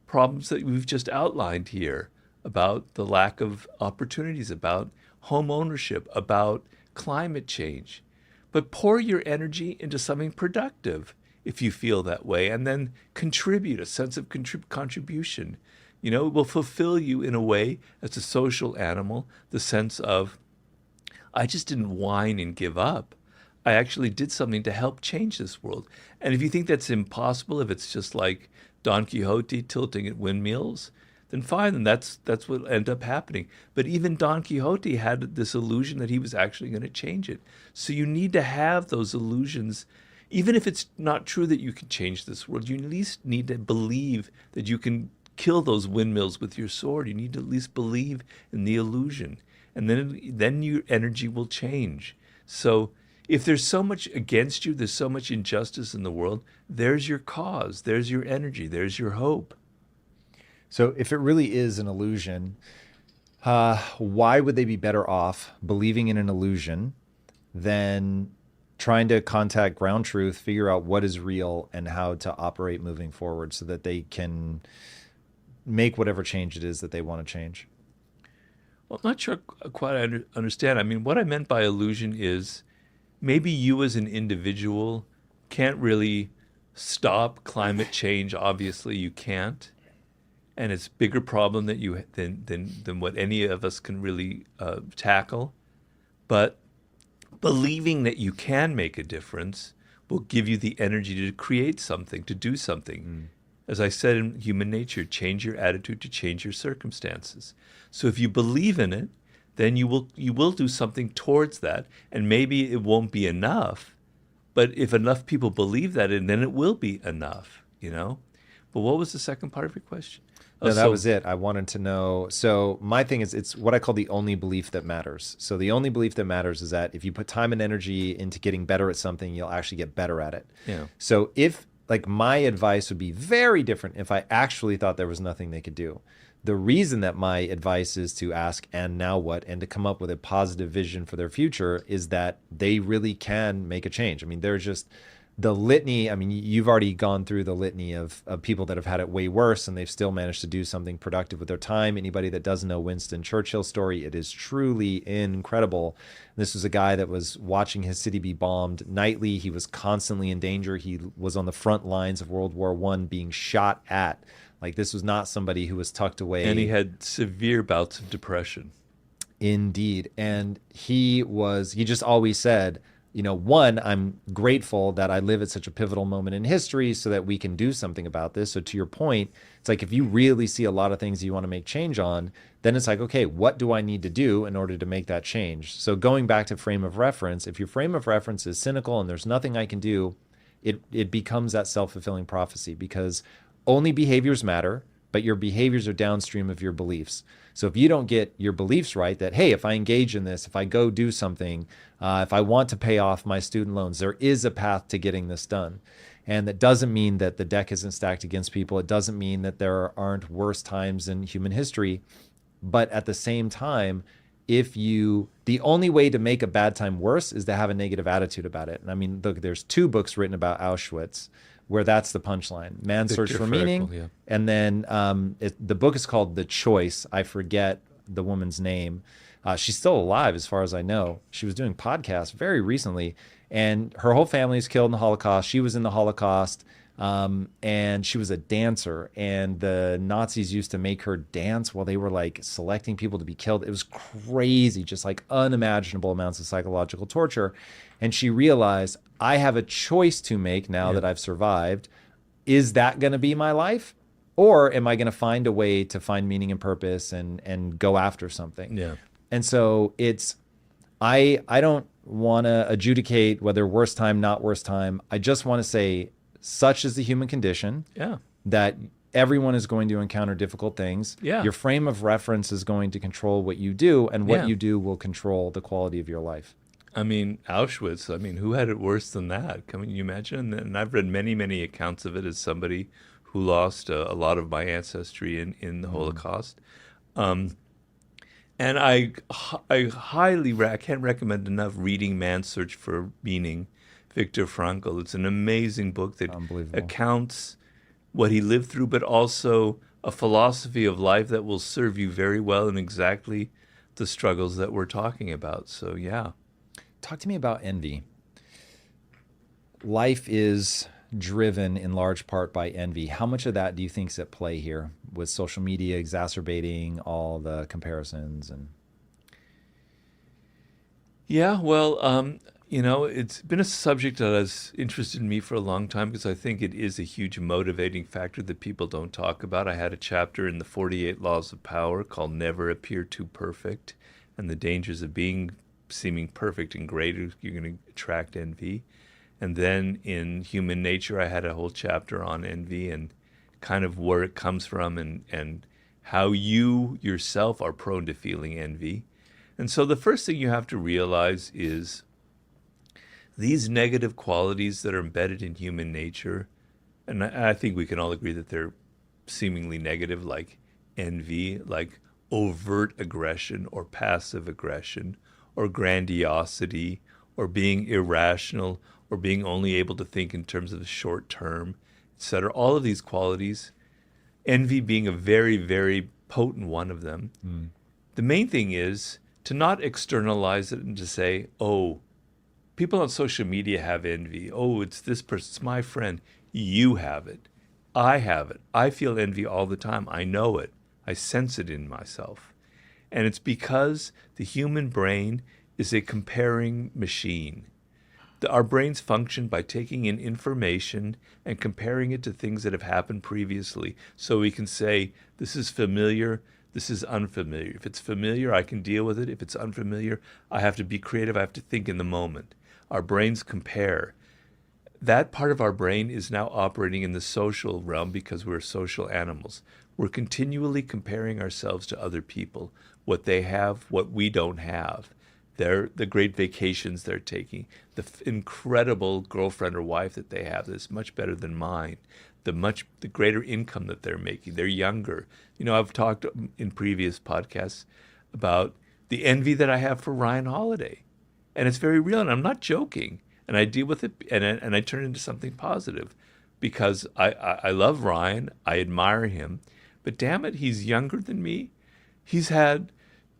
problems that we've just outlined here about the lack of opportunities, about home ownership, about climate change. But pour your energy into something productive if you feel that way, and then contribute, a sense of contribution. You know, it will fulfill you in a way as a social animal, the sense of, I just didn't whine and give up. I actually did something to help change this world. And if you think that's impossible, if it's just like Don Quixote tilting at windmills, then fine, then that's what will end up happening. But even Don Quixote had this illusion that he was actually going to change it. So you need to have those illusions. Even if it's not true that you can change this world, you at least need to believe that you can kill those windmills with your sword. You need to at least believe in the illusion. And then your energy will change. So if there's so much against you, there's so much injustice in the world, there's your cause, there's your energy, there's your hope. So if it really is an illusion, why would they be better off believing in an illusion than trying to contact ground truth, figure out what is real and how to operate moving forward so that they can make whatever change it is that they want to change? Well, I'm not sure quite I understand. I mean, what I meant by illusion is maybe you as an individual can't really stop climate change. Obviously, you can't. And it's a bigger problem that than what any of us can really tackle. But believing that you can make a difference will give you the energy to create something, to do something. As I said in human nature, change your attitude to change your circumstances. So if you believe in it, then you will do something towards that. And maybe it won't be enough, but if enough people believe that, then it will be enough, you know? But what was the second part of your question? No, that was it. I wanted to know. So my thing is, it's what I call the only belief that matters. So the only belief that matters is that if you put time and energy into getting better at something, you'll actually get better at it. Yeah. So if like my advice would be very different if I actually thought there was nothing they could do. The reason that my advice is to ask, and now what, and to come up with a positive vision for their future is that they really can make a change. I mean, there's just the litany. I mean, you've already gone through the litany of people that have had it way worse and they've still managed to do something productive with their time. Anybody that doesn't know Winston Churchill's story, it is truly incredible. This was a guy that was watching his city be bombed nightly. He was constantly in danger. He was on the front lines of World War I being shot at. Like, this was not somebody who was tucked away. And he had severe bouts of depression. Indeed. And he just always said, you know, one, I'm grateful that I live at such a pivotal moment in history so that we can do something about this. So to your point, it's like if you really see a lot of things you want to make change on, then it's like, okay, what do I need to do in order to make that change? So going back to frame of reference, if your frame of reference is cynical and there's nothing I can do, it becomes that self-fulfilling prophecy, because only behaviors matter, but your behaviors are downstream of your beliefs. So if you don't get your beliefs right, that, hey, if I engage in this, if I go do something, if I want to pay off my student loans, there is a path to getting this done. And that doesn't mean that the deck isn't stacked against people. It doesn't mean that there aren't worse times in human history. But at the same time, the only way to make a bad time worse is to have a negative attitude about it. And I mean, look, there's 2 books written about Auschwitz where that's the punchline. Man's Search for Meaning. Yeah. And then the book is called The Choice. I forget the woman's name. She's still alive as far as I know. She was doing podcasts very recently, and her whole family is killed in the Holocaust. She was in the Holocaust, and she was a dancer, and the Nazis used to make her dance while they were like selecting people to be killed. It was crazy, just like unimaginable amounts of psychological torture. And she realized, I have a choice to make now that I've survived. Is that going to be my life? Or am I going to find a way to find meaning and purpose and go after something? Yeah. And so I don't want to adjudicate whether worst time, not worst time. I just want to say, such is the human condition. Yeah. That everyone is going to encounter difficult things. Yeah. Your frame of reference is going to control what you do, and what you do will control the quality of your life. I mean, Auschwitz, who had it worse than that? Can you imagine? And I've read many, many accounts of it as somebody who lost a lot of my ancestry in the Holocaust. And I can't recommend enough reading Man's Search for Meaning, Viktor Frankl. It's an amazing book that accounts what he lived through, but also a philosophy of life that will serve you very well in exactly the struggles that we're talking about. So, yeah. Talk to me about envy. Life is driven in large part by envy. How much of that do you think is at play here with social media exacerbating all the comparisons? And yeah, well, it's been a subject that has interested me for a long time because I think it is a huge motivating factor that people don't talk about. I had a chapter in the 48 Laws of Power called Never Appear Too Perfect, and the dangers of seeming perfect and great, you're going to attract envy. And then in Human Nature, I had a whole chapter on envy and kind of where it comes from and how you yourself are prone to feeling envy. And so the first thing you have to realize is these negative qualities that are embedded in human nature, and I think we can all agree that they're seemingly negative, like envy, like overt aggression or passive aggression, or grandiosity, or being irrational, or being only able to think in terms of the short term, etc. All of these qualities, envy being a very, very potent one of them. The main thing is to not externalize it and to say, oh, people on social media have envy. Oh, it's this person, it's my friend. You have it. I have it. I feel envy all the time. I know it. I sense it in myself. And it's because the human brain is a comparing machine. Our brains function by taking in information and comparing it to things that have happened previously. So we can say, this is familiar, this is unfamiliar. If it's familiar, I can deal with it. If it's unfamiliar, I have to be creative. I have to think in the moment. Our brains compare. That part of our brain is now operating in the social realm because we're social animals. We're continually comparing ourselves to other people, what they have, what we don't have. the great vacations they're taking, the incredible girlfriend or wife that they have that's much better than mine, the greater income that they're making. They're younger. I've talked in previous podcasts about the envy that I have for Ryan Holiday, and it's very real, and I'm not joking. And I deal with it, and I turn it into something positive, because I love Ryan, I admire him, but damn it, he's younger than me. He's had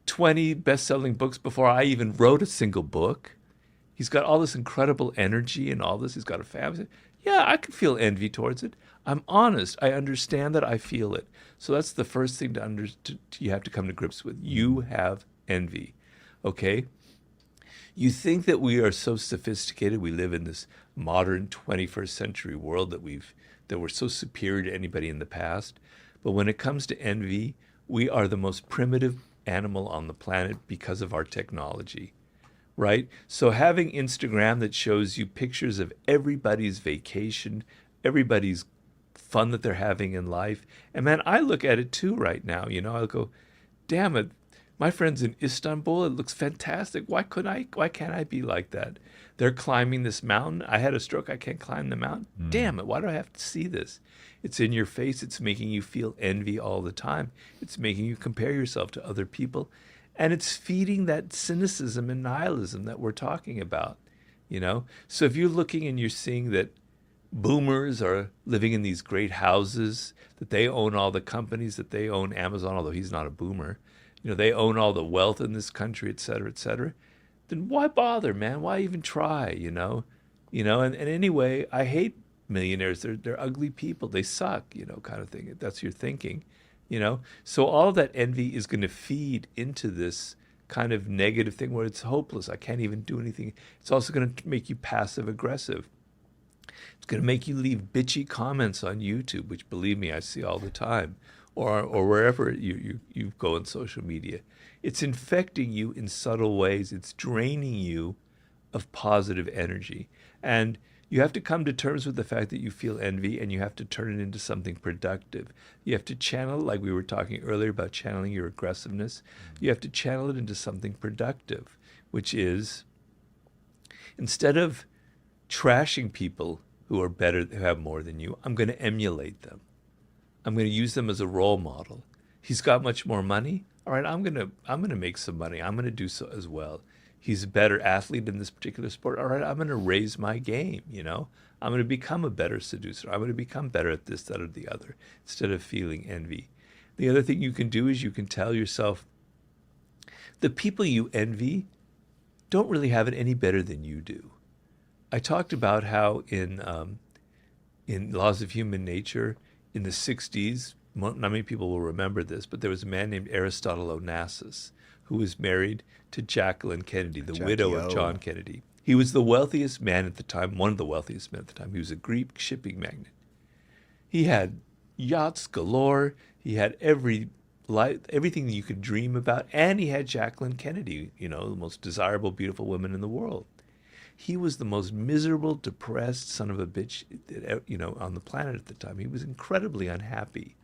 20 best-selling books before I even wrote a single book. He's got all this incredible energy and all this. He's got a family. Yeah, I can feel envy towards it. I'm honest. I understand that. I feel it. So that's the first thing you have to come to grips with. You have envy, okay? You think that we are so sophisticated. We live in this modern 21st century world that we're so superior to anybody in the past. But when it comes to envy, we are the most primitive animal on the planet because of our technology, right? So having Instagram that shows you pictures of everybody's vacation, everybody's fun that they're having in life. And man, I look at it too right now. I'll go, damn it, my friend's in Istanbul. It looks fantastic. Why can't I be like that? They're climbing this mountain. I had a stroke. I can't climb the mountain. Damn it. Why do I have to see this? It's in your face. It's making you feel envy all the time. It's making you compare yourself to other people. And it's feeding that cynicism and nihilism that we're talking about, So if you're looking and you're seeing that boomers are living in these great houses, that they own all the companies, that they own Amazon, although he's not a boomer, they own all the wealth in this country, et cetera, then why bother, man? Why even try, And anyway, I hate millionaires. They're ugly people. They suck, kind of thing. That's your thinking, So all of that envy is going to feed into this kind of negative thing where it's hopeless. I can't even do anything. It's also going to make you passive aggressive. It's going to make you leave bitchy comments on YouTube, which, believe me, I see all the time, or wherever you go on social media. It's infecting you in subtle ways. It's draining you of positive energy. And you have to come to terms with the fact that you feel envy, and you have to turn it into something productive. You have to channel, like we were talking earlier about channeling your aggressiveness, you have to channel it into something productive, which is, instead of trashing people who are better, who have more than you, I'm going to emulate them. I'm going to use them as a role model. He's got much more money. All right, I'm going to make some money. I'm going to do so as well. He's a better athlete in this particular sport. All right, I'm going to raise my game, I'm going to become a better seducer. I'm going to become better at this, that, or the other, instead of feeling envy. The other thing you can do is you can tell yourself, the people you envy don't really have it any better than you do. I talked about how in Laws of Human Nature, in the 60s, not many people will remember this, but there was a man named Aristotle Onassis who was married to Jacqueline Kennedy, the widow of John Kennedy. He was the wealthiest man at the time, one of the wealthiest men at the time. He was a Greek shipping magnate. He had yachts galore. He had everything that you could dream about, and he had Jacqueline Kennedy, the most desirable, beautiful woman in the world. He was the most miserable, depressed son of a bitch, on the planet at the time. He was incredibly unhappy.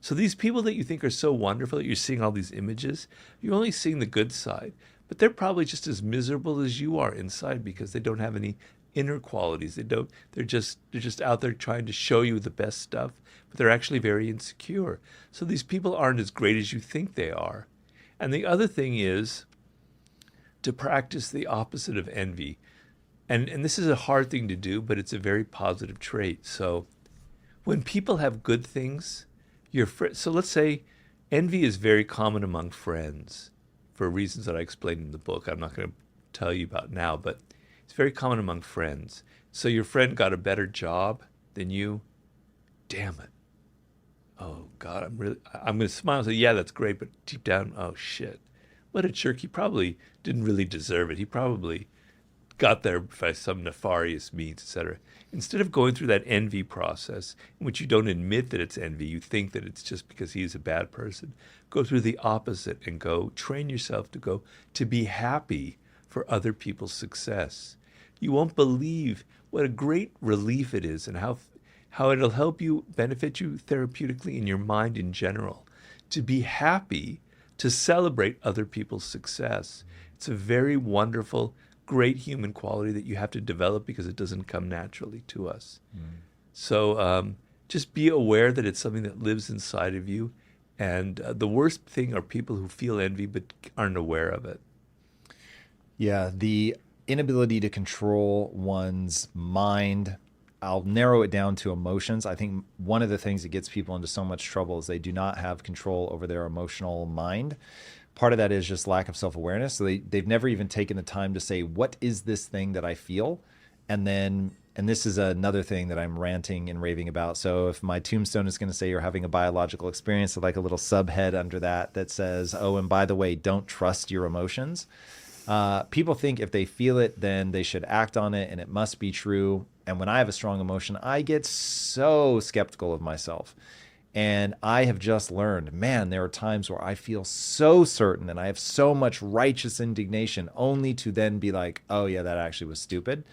So these people that you think are so wonderful, that you're seeing all these images, you're only seeing the good side, but they're probably just as miserable as you are inside, because they don't have any inner qualities. They're just out there trying to show you the best stuff, but they're actually very insecure. So these people aren't as great as you think they are. And the other thing is to practice the opposite of envy. And this is a hard thing to do, but it's a very positive trait. So when people have good things, so let's say envy is very common among friends for reasons that I explained in the book. I'm not going to tell you about now, but it's very common among friends. So your friend got a better job than you. Damn it. Oh God, I'm going to smile and say, yeah, that's great. But deep down, oh shit, what a jerk. He probably didn't really deserve it. He probably got there by some nefarious means, etc. Instead of going through that envy process, in which you don't admit that it's envy, you think that it's just because he's a bad person, go through the opposite and train yourself to be happy for other people's success. You won't believe what a great relief it is, and how it'll help you, benefit you therapeutically in your mind in general, to be happy, to celebrate other people's success. It's a very wonderful, great human quality that you have to develop because it doesn't come naturally to us. So just be aware that it's something that lives inside of you. And the worst thing are people who feel envy but aren't aware of it. Yeah, the inability to control one's mind. I'll narrow it down to emotions. I think one of the things that gets people into so much trouble is they do not have control over their emotional mind. Part of that is just lack of self-awareness. So they've never even taken the time to say, what is this thing that I feel? And this is another thing that I'm ranting and raving about. So if my tombstone is going to say you're having a biological experience, so like a little subhead under that says, oh, and by the way, don't trust your emotions. People think if they feel it, then they should act on it and it must be true. And when I have a strong emotion, I get so skeptical of myself. And I have just learned, man, there are times where I feel so certain and I have so much righteous indignation only to then be like, oh yeah, that actually was stupid.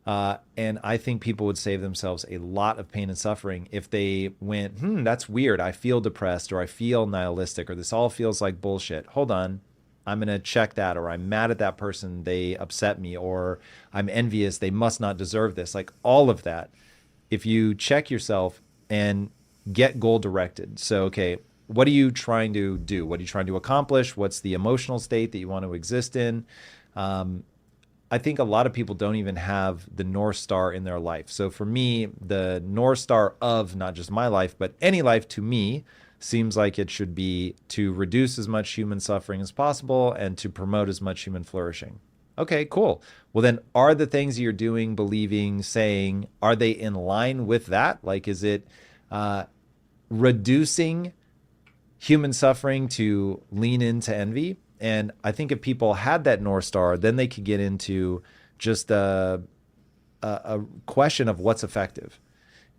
And I think people would save themselves a lot of pain and suffering if they went, that's weird. I feel depressed or I feel nihilistic or this all feels like bullshit. Hold on. I'm going to check that, or I'm mad at that person. They upset me, or I'm envious. They must not deserve this. Like all of that. If you check yourself and get goal directed. So, okay, what are you trying to do? What are you trying to accomplish? What's the emotional state that you want to exist in? I think a lot of people don't even have the North Star in their life. So for me, the North Star of not just my life, but any life to me seems like it should be to reduce as much human suffering as possible and to promote as much human flourishing. Okay, cool. Well, then are the things you're doing, believing, saying, are they in line with that? Like, is it reducing human suffering to lean into envy? And I think if people had that North Star, then they could get into just a question of what's effective.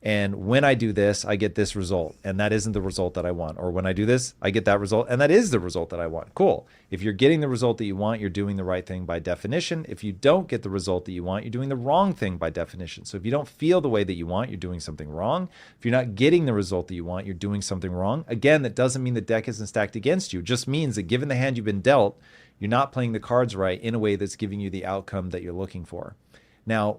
And when I do this, I get this result, and that isn't the result that I want. Or when I do this, I get that result, and that is the result that I want. Cool. If you're getting the result that you want, you're doing the right thing by definition. If you don't get the result that you want, you're doing the wrong thing by definition. So if you don't feel the way that you want, you're doing something wrong. If you're not getting the result that you want, you're doing something wrong. Again, that doesn't mean the deck isn't stacked against you. It just means that given the hand you've been dealt, you're not playing the cards right in a way that's giving you the outcome that you're looking for. Now,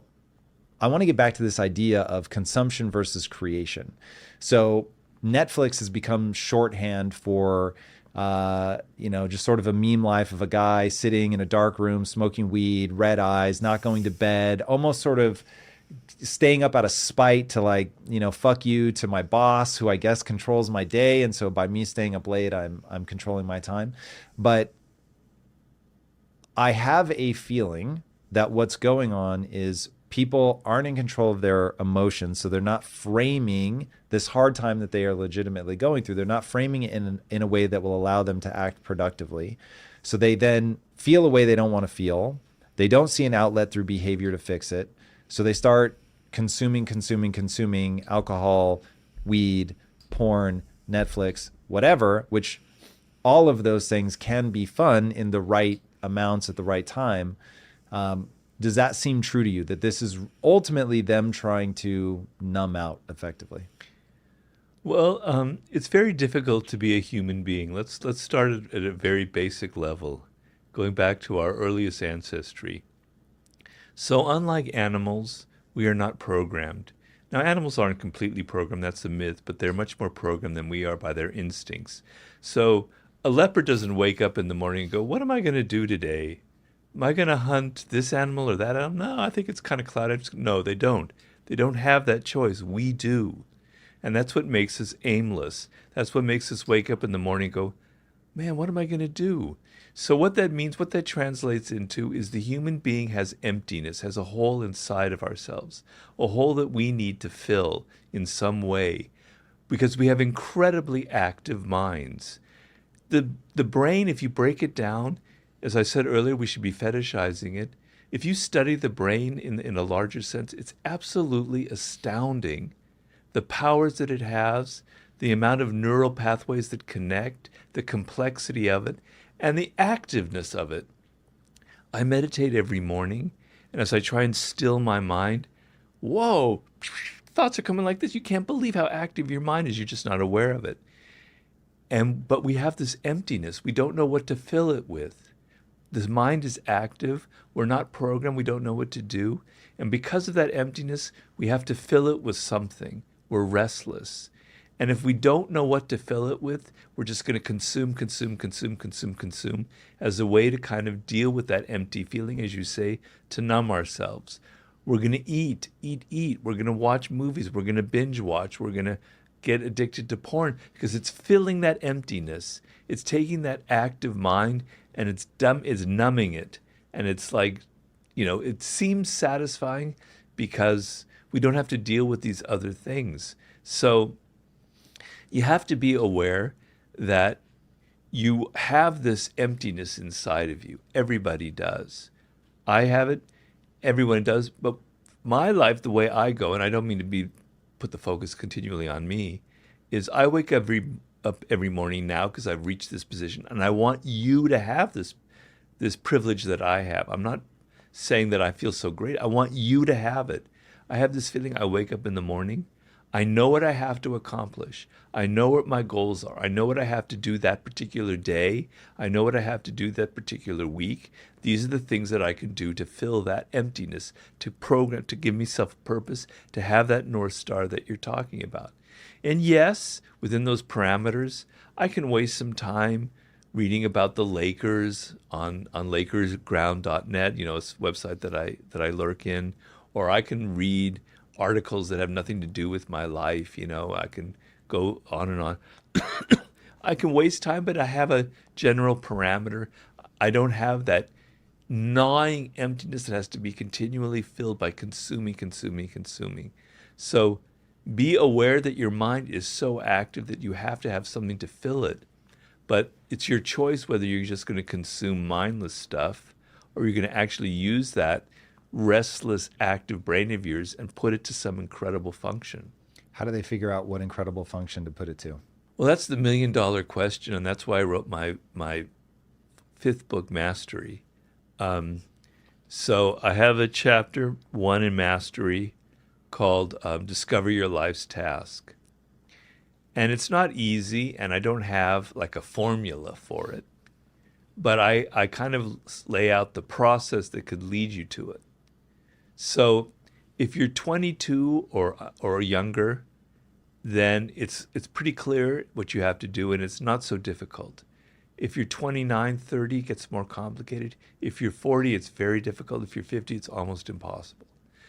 I want to get back to this idea of consumption versus creation. So Netflix has become shorthand for, just sort of a meme life of a guy sitting in a dark room, smoking weed, red eyes, not going to bed, almost sort of staying up out of spite to fuck you to my boss, who I guess controls my day. And so by me staying up late, I'm controlling my time. But I have a feeling that what's going on is people aren't in control of their emotions, so they're not framing this hard time that they are legitimately going through. They're not framing it in a way that will allow them to act productively. So they then feel a way they don't want to feel. They don't see an outlet through behavior to fix it. So they start consuming alcohol, weed, porn, Netflix, whatever, which all of those things can be fun in the right amounts at the right time. Does that seem true to you, that this is ultimately them trying to numb out effectively? Well, it's very difficult to be a human being. Let's start at a very basic level, going back to our earliest ancestry. So unlike animals, we are not programmed. Now, animals aren't completely programmed, that's a myth, but they're much more programmed than we are by their instincts. So a leopard doesn't wake up in the morning and go, what am I going to do today? Am I going to hunt this animal or that animal? No, I think it's kind of cloudy. No, they don't. They don't have that choice. We do. And that's what makes us aimless. That's what makes us wake up in the morning and go, man, what am I going to do? So what that means, what that translates into is the human being has emptiness, has a hole inside of ourselves, a hole that we need to fill in some way because we have incredibly active minds. The brain, if you break it down, as I said earlier, we should be fetishizing it. If you study the brain in a larger sense, it's absolutely astounding. The powers that it has, the amount of neural pathways that connect, the complexity of it, and the activeness of it. I meditate every morning, and as I try and still my mind, whoa, thoughts are coming like this. You can't believe how active your mind is. You're just not aware of it. But we have this emptiness. We don't know what to fill it with. the mind is active. We're not programmed. We don't know what to do. And because of that emptiness, we have to fill it with something. We're restless. And if we don't know what to fill it with, we're just going to consume as a way to kind of deal with that empty feeling, as you say, to numb ourselves. We're going to eat. We're going to watch movies. We're going to binge watch. We're going to get addicted to porn because it's filling that emptiness. It's taking that active mind and it's numbing it. And it's like, it seems satisfying because we don't have to deal with these other things. So you have to be aware that you have this emptiness inside of you. Everybody does. I have it. Everyone does. But my life, the way I go, and I don't mean to put the focus continually on me, is I wake up every morning now because I've reached this position, and I want you to have this privilege that I have. I'm not saying that I feel so great. I want you to have it. I have this feeling. I wake up in the morning. I know what I have to accomplish. I know what my goals are. I know what I have to do that particular day. I know what I have to do that particular week. These are the things that I can do to fill that emptiness, to program, to give myself purpose, to have that North Star that you're talking about. And yes, within those parameters, I can waste some time reading about the Lakers on LakersGround.net, a website that I lurk in, or I can read articles that have nothing to do with my life. I can go on and on. I can waste time, but I have a general parameter. I don't have that gnawing emptiness that has to be continually filled by consuming. So be aware that your mind is so active that you have to have something to fill it. But it's your choice whether you're just going to consume mindless stuff or you're going to actually use that restless, active brain of yours and put it to some incredible function. How do they figure out what incredible function to put it to? Well, that's the $1 million question, and that's why I wrote my fifth book, Mastery. So I have a chapter 1 in Mastery called Discover Your Life's Task. And it's not easy, and I don't have like a formula for it. But I kind of lay out the process that could lead you to it. So if you're 22 or younger, then it's pretty clear what you have to do, and it's not so difficult. If you're 29, 30, it gets more complicated. If you're 40, it's very difficult. If you're 50, it's almost impossible.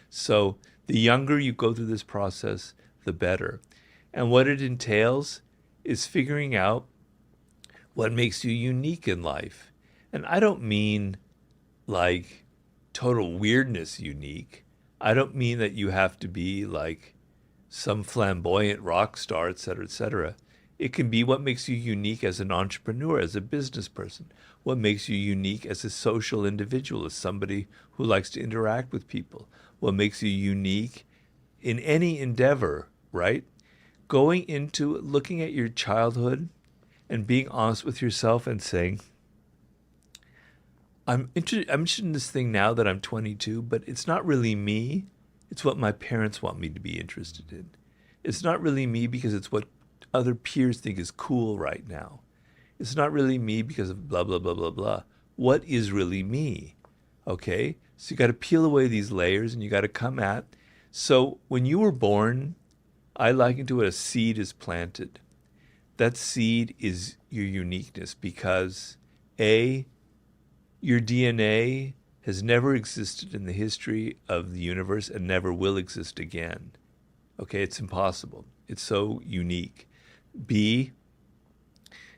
So the younger you go through this process, the better. And what it entails is figuring out what makes you unique in life. And I don't mean like total weirdness unique. I don't mean that you have to be like some flamboyant rock star, et cetera, et cetera. It can be what makes you unique as an entrepreneur, as a business person, what makes you unique as a social individual, as somebody who likes to interact with people, what makes you unique in any endeavor, right? Going into looking at your childhood and being honest with yourself and saying, I'm interested in this thing now that I'm 22, but it's not really me. It's what my parents want me to be interested in. It's not really me because it's what other peers think is cool right now. It's not really me because of blah, blah, blah, blah, blah. What is really me? Okay? So you got to peel away these layers and you got to come at. So when you were born, I liken to it, a seed is planted. That seed is your uniqueness because your DNA has never existed in the history of the universe and never will exist again. Okay, it's impossible. It's so unique. B,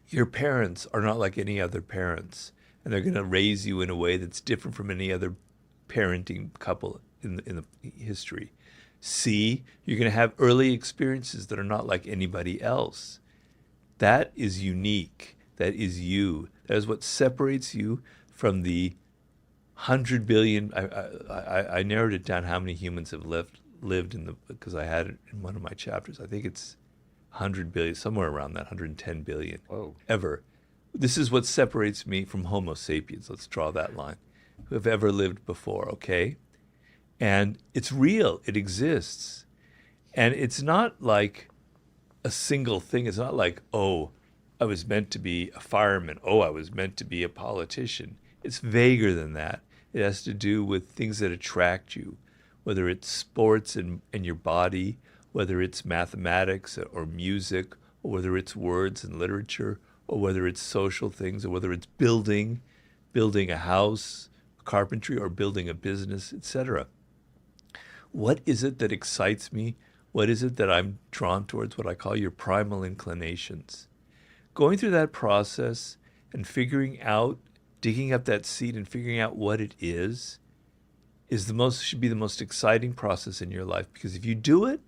your parents are not like any other parents, and they're going to raise you in a way that's different from any other parenting couple in the history. C, you're going to have early experiences that are not like anybody else. That is unique. That is you. That is what separates you from the 100 billion. I narrowed it down how many humans have lived in because I had it in one of my chapters. I think it's 100 billion, somewhere around that, 110 billion. Whoa. Ever. This is what separates me from Homo sapiens. Let's draw that line. Who have ever lived before, okay? And it's real. It exists. And it's not like a single thing. It's not like, oh, I was meant to be a fireman. Oh, I was meant to be a politician. It's vaguer than that. It has to do with things that attract you, whether it's sports and your body, whether it's mathematics or music, or whether it's words and literature, or whether it's social things, or whether it's building a house, carpentry, or building a business, etc. What is it that excites me? What is it that I'm drawn towards? What I call your primal inclinations. Going through that process and figuring out, digging up that seed and figuring out what it is should be the most exciting process in your life. Because if you do it,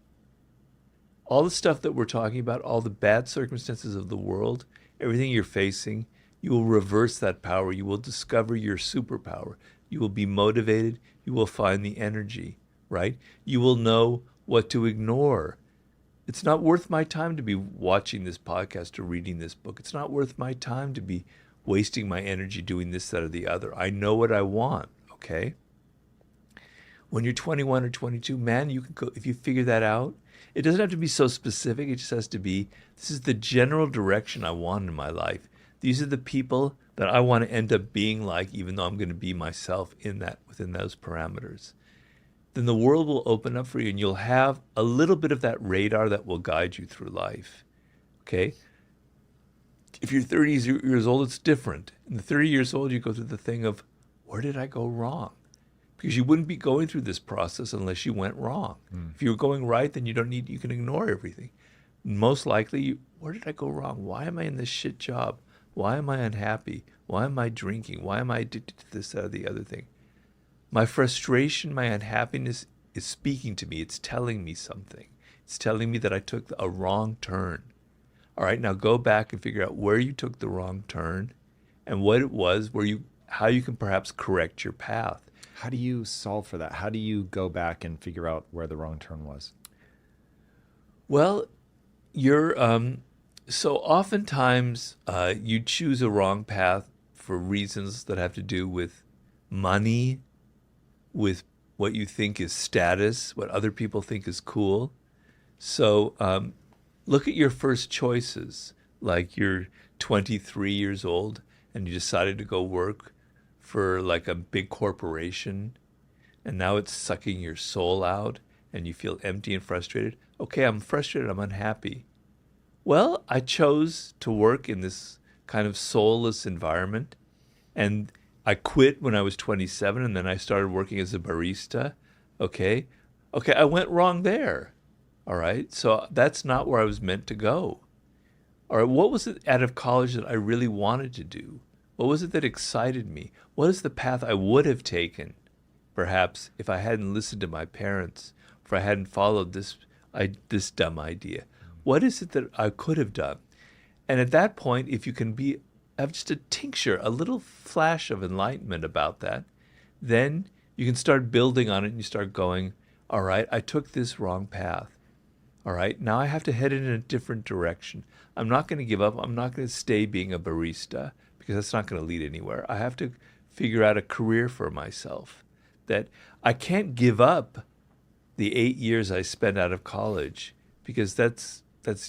all the stuff that we're talking about, all the bad circumstances of the world, everything you're facing, you will reverse that power. You will discover your superpower. You will be motivated. You will find the energy, right? You will know what to ignore. It's not worth my time to be watching this podcast or reading this book. It's not worth my time to be wasting my energy doing this, that, or the other. I know what I want, okay? When you're 21 or 22, man, you can go, if you figure that out, it doesn't have to be so specific. It just has to be, this is the general direction I want in my life. These are the people that I want to end up being like, even though I'm going to be myself within those parameters. Then the world will open up for you and you'll have a little bit of that radar that will guide you through life, okay? If you're 30 years old, it's different. In the 30 years old, you go through the thing of, where did I go wrong? Because you wouldn't be going through this process unless you went wrong. If you were going right, then you can ignore everything. Most likely, where did I go wrong? Why am I in this shit job? Why am I unhappy? Why am I drinking? Why am I addicted to this, that, or the other thing? My frustration, my unhappiness is speaking to me. It's telling me something. It's telling me that I took a wrong turn. All right, now go back and figure out where you took the wrong turn and what it was, how you can perhaps correct your path. How do you solve for that? How do you go back and figure out where the wrong turn was? Well, so oftentimes you choose a wrong path for reasons that have to do with money, with what you think is status, what other people think is cool. So look at your first choices, like you're 23 years old and you decided to go work for like a big corporation and now it's sucking your soul out and you feel empty and frustrated. Okay, I'm frustrated, I'm unhappy. Well, I chose to work in this kind of soulless environment and I quit when I was 27 and then I started working as a barista. Okay, I went wrong there. All right, so that's not where I was meant to go. All right, what was it out of college that I really wanted to do? What was it that excited me? What is the path I would have taken, perhaps, if I hadn't listened to my parents, if I hadn't followed this dumb idea? What is it that I could have done? And at that point, if you can have just a tincture, a little flash of enlightenment about that, then you can start building on it and you start going, all right, I took this wrong path. All right, now I have to head in a different direction. I'm not going to give up. I'm not going to stay being a barista because that's not going to lead anywhere. I have to figure out a career for myself. That I can't give up the 8 years I spent out of college because that's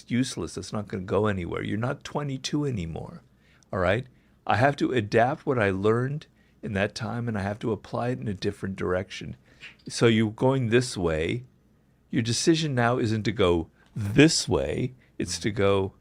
useless. That's not going to go anywhere. You're not 22 anymore. All right? I have to adapt what I learned in that time and I have to apply it in a different direction. So you're going this way. Your decision now isn't to go this way, it's to go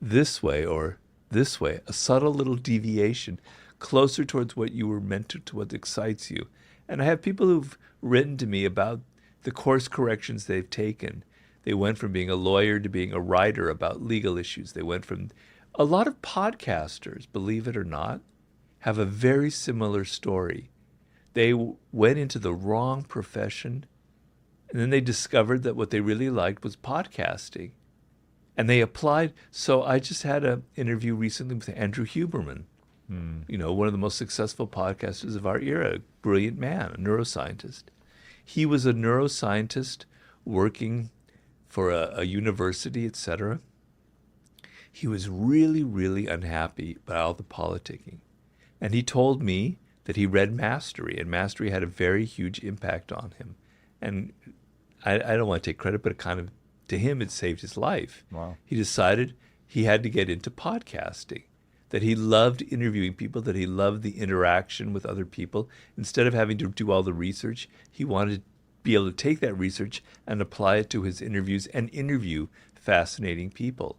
this way or this way, a subtle little deviation closer towards what you were meant to what excites you. And I have people who've written to me about the course corrections they've taken. They went from being a lawyer to being a writer about legal issues. They went from a lot of podcasters, believe it or not, have a very similar story. They went into the wrong profession. And then they discovered that what they really liked was podcasting. And they applied. So I just had an interview recently with Andrew Huberman, one of the most successful podcasters of our era, a brilliant man, a neuroscientist. He was a neuroscientist working for a university, etc. He was really, really unhappy about all the politicking. And he told me that he read Mastery, and Mastery had a very huge impact on him. And I don't want to take credit, but it kind of, to him, it saved his life. Wow. He decided he had to get into podcasting. that he loved interviewing people, that he loved the interaction with other people. Instead of having to do all the research, he wanted to be able to take that research and apply it to his interviews and interview fascinating people.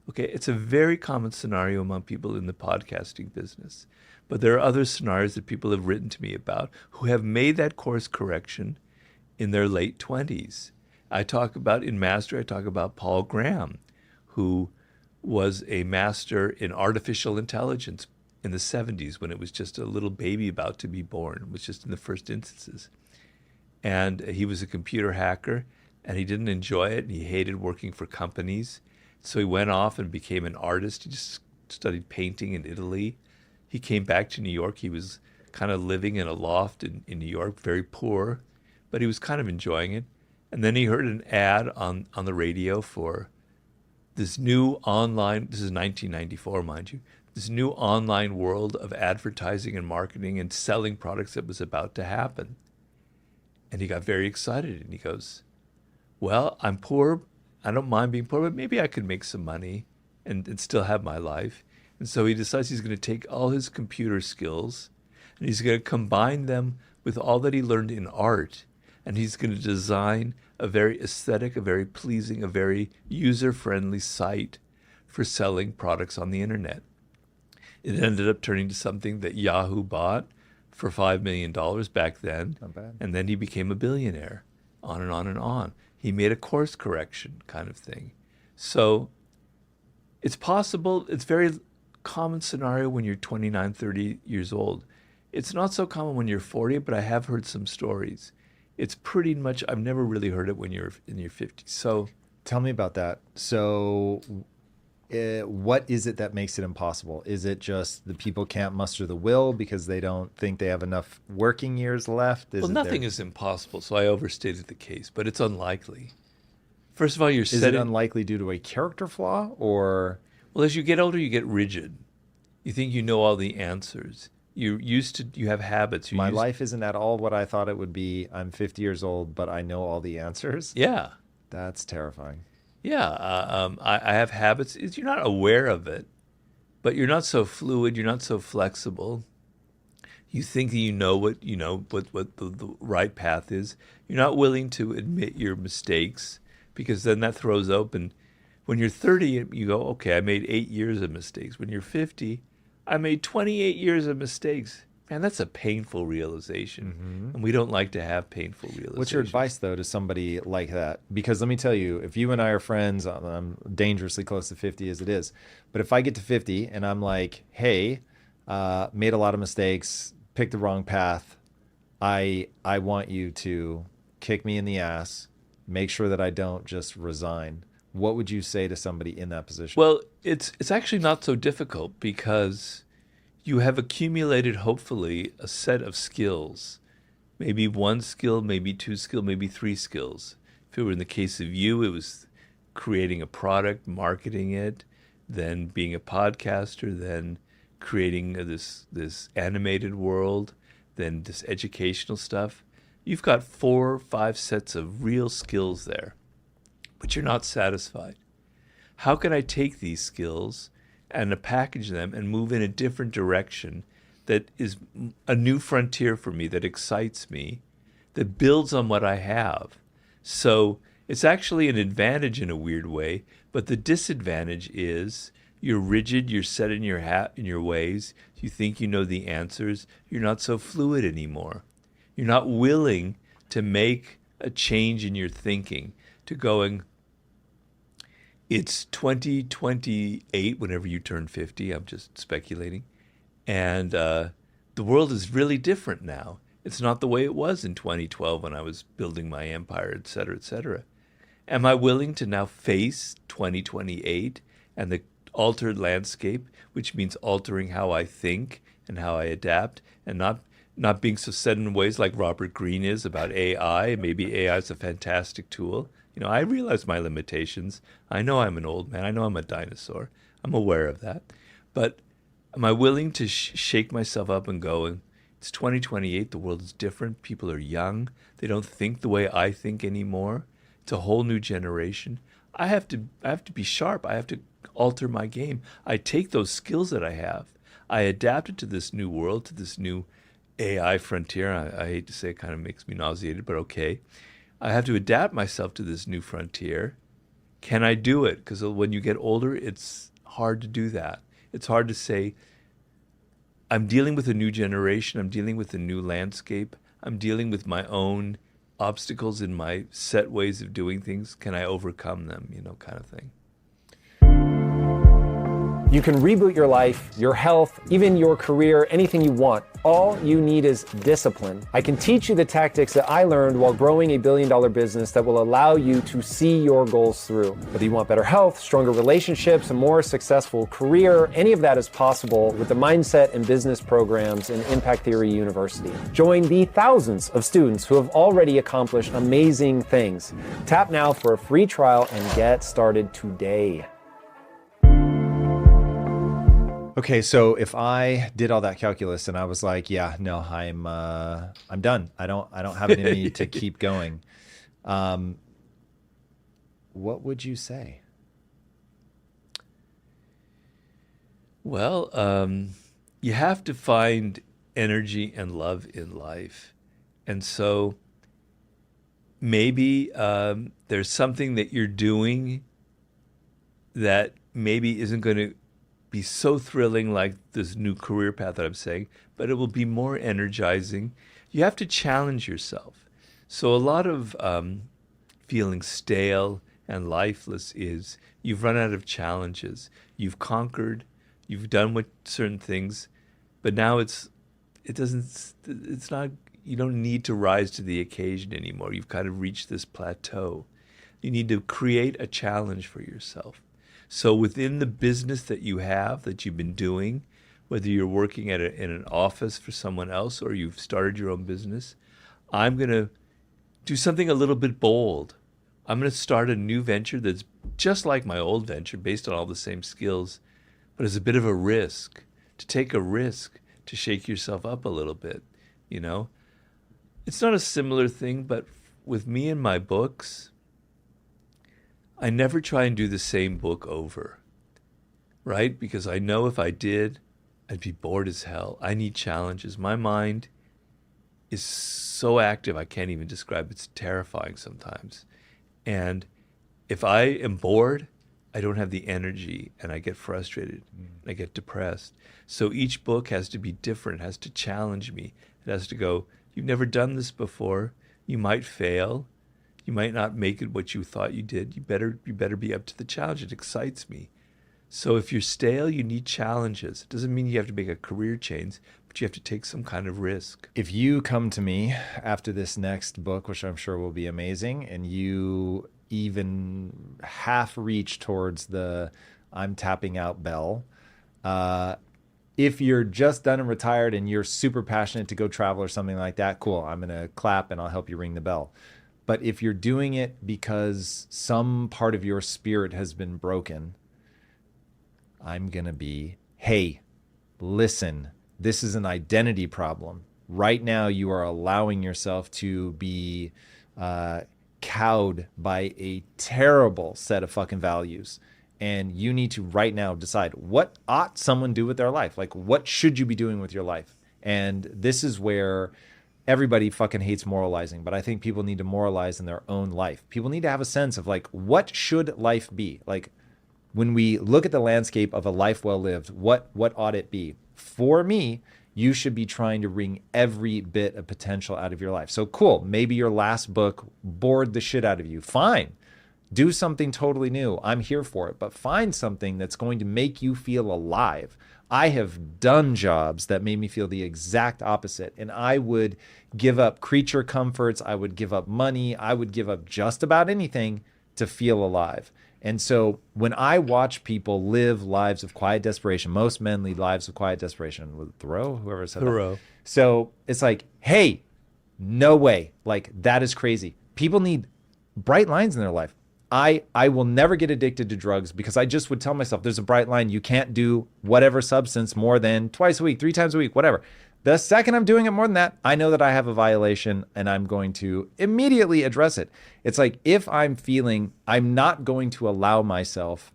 Okay, it's a very common scenario among people in the podcasting business. But there are other scenarios that people have written to me about who have made that course correction in their late 20s. I talk about Paul Graham, who was a master in artificial intelligence in the 70s when it was just a little baby about to be born. It was just in the first instances. And he was a computer hacker, and he didn't enjoy it, and he hated working for companies. So he went off and became an artist. He just studied painting in Italy. He came back to New York. He was kind of living in a loft in New York, very poor, but he was kind of enjoying it. And then he heard an ad on the radio for this new online, this is 1994, mind you, this new online world of advertising and marketing and selling products that was about to happen. And he got very excited, and he goes, well, I'm poor. I don't mind being poor, but maybe I could make some money and still have my life. And so he decides he's going to take all his computer skills and he's going to combine them with all that he learned in art. And he's going to design a very aesthetic, a very pleasing, a very user-friendly site for selling products on the internet. It ended up turning to something that Yahoo bought for $5 million back then. Not bad. And then he became a billionaire, on and on and on. He made a course correction kind of thing. So it's possible, it's very common scenario when you're 29, 30 years old. It's not so common when you're 40, but I have heard some stories. It's pretty much, I've never really heard it when you're in your 50s. So tell me about that. So what is it that makes it impossible? Is it just the people can't muster the will because they don't think they have enough working years left? Well, nothing is impossible, so I overstated the case, but it's unlikely. First of all, Is it unlikely due to a character flaw or? Well, as you get older, you get rigid. You think you know all the answers. You have habits. My life isn't at all what I thought it would be. I'm 50 years old, but I know all the answers. Yeah. That's terrifying. Yeah. I have habits. You're not aware of it, but you're not so fluid. You're not so flexible. You think that you know what the right path is. You're not willing to admit your mistakes because then that throws open. When you're 30, you go, okay, I made 8 years of mistakes. When you're 50, I made 28 years of mistakes. Man, that's a painful realization. Mm-hmm. And we don't like to have painful realizations. What's your advice, though, to somebody like that? Because let me tell you, if you and I are friends, I'm dangerously close to 50 as it is. But if I get to 50 and I'm like, hey, made a lot of mistakes, picked the wrong path, I want you to kick me in the ass, make sure that I don't just resign. What would you say to somebody in that position? Well, it's actually not so difficult because you have accumulated, hopefully, a set of skills. Maybe one skill, maybe two skills, maybe three skills. If it were in the case of you, it was creating a product, marketing it, then being a podcaster, then creating this animated world, then this educational stuff. You've got 4 or 5 sets of real skills there, but you're not satisfied. How can I take these skills and package them and move in a different direction that is a new frontier for me, that excites me, that builds on what I have? So it's actually an advantage in a weird way, but the disadvantage is you're rigid, you're set in your ways, you think you know the answers, you're not so fluid anymore. You're not willing to make a change in your thinking, to going, it's 2028 whenever you turn 50, I'm just speculating, and the world is really different now. It's not the way it was in 2012 when I was building my empire, et cetera, et cetera. Am I willing to now face 2028 and the altered landscape, which means altering how I think and how I adapt, and not being so set in ways like Robert Greene is about AI. Maybe AI is a fantastic tool. You know, I realize my limitations. I know I'm an old man. I know I'm a dinosaur. I'm aware of that. But am I willing to shake myself up and go, and it's 2028, the world is different. People are young. They don't think the way I think anymore. It's a whole new generation. I have to be sharp. I have to alter my game. I take those skills that I have, I adapt it to this new world, to this new AI frontier. I hate to say it, kind of makes me nauseated, but okay. I have to adapt myself to this new frontier. Can I do it? Because when you get older, it's hard to do that. It's hard to say, I'm dealing with a new generation. I'm dealing with a new landscape. I'm dealing with my own obstacles in my set ways of doing things. Can I overcome them? Kind of thing. You can reboot your life, your health, even your career, anything you want. All you need is discipline. I can teach you the tactics that I learned while growing a billion-dollar business that will allow you to see your goals through. Whether you want better health, stronger relationships, a more successful career, any of that is possible with the mindset and business programs in Impact Theory University. Join the thousands of students who have already accomplished amazing things. Tap now for a free trial and get started today. Okay, so if I did all that calculus and I was like, yeah, no, I'm done. I don't have it in me to keep going. What would you say? Well, you have to find energy and love in life. And so maybe there's something that you're doing that maybe isn't going to be so thrilling like this new career path that I'm saying, but it will be more energizing. You have to challenge yourself. So a lot of feeling stale and lifeless is you've run out of challenges. You've conquered, you've done with certain things, but now it's not, you don't need to rise to the occasion anymore. You've kind of reached this plateau. You need to create a challenge for yourself. So within the business that you have, that you've been doing, whether you're working in an office for someone else or you've started your own business, I'm going to do something a little bit bold. I'm going to start a new venture that's just like my old venture, based on all the same skills, but it's a bit of a risk. To take a risk, to shake yourself up a little bit, It's not a similar thing, but with me and my books, I never try and do the same book over, right? Because I know if I did, I'd be bored as hell. I need challenges. My mind is so active, I can't even describe it. It's terrifying sometimes. And if I am bored, I don't have the energy and I get frustrated. I get depressed. So each book has to be different. It has to challenge me. It has to go, you've never done this before. You might fail. You might not make it what you thought you did. You better be up to the challenge. It excites me. So if you're stale, you need challenges. It doesn't mean you have to make a career change, but you have to take some kind of risk. If you come to me after this next book, which I'm sure will be amazing, and you even half reach towards the I'm tapping out bell, if you're just done and retired and you're super passionate to go travel or something like that, cool. I'm going to clap and I'll help you ring the bell. But if you're doing it because some part of your spirit has been broken, I'm going to be, hey, listen, this is an identity problem. Right now, you are allowing yourself to be cowed by a terrible set of fucking values. And you need to right now decide, what ought someone do with their life? Like, what should you be doing with your life? And this is where everybody fucking hates moralizing, but I think people need to moralize in their own life. People need to have a sense of like, what should life be? Like, when we look at the landscape of a life well lived, what ought it be? For me, you should be trying to wring every bit of potential out of your life. So cool, maybe your last book bored the shit out of you. Fine. Do something totally new. I'm here for it. But find something that's going to make you feel alive. I have done jobs that made me feel the exact opposite. And I would give up creature comforts. I would give up money. I would give up just about anything to feel alive. And so when I watch people live lives of quiet desperation, most men lead lives of quiet desperation. Was it Thoreau? Whoever said Thoreau. that. So it's like, hey, no way. Like, that is crazy. People need bright lines in their life. I will never get addicted to drugs because I just would tell myself there's a bright line. You can't do whatever substance more than twice a week, 3 times a week, whatever. The second I'm doing it more than that, I know that I have a violation and I'm going to immediately address it. It's like if I'm feeling I'm not going to allow myself,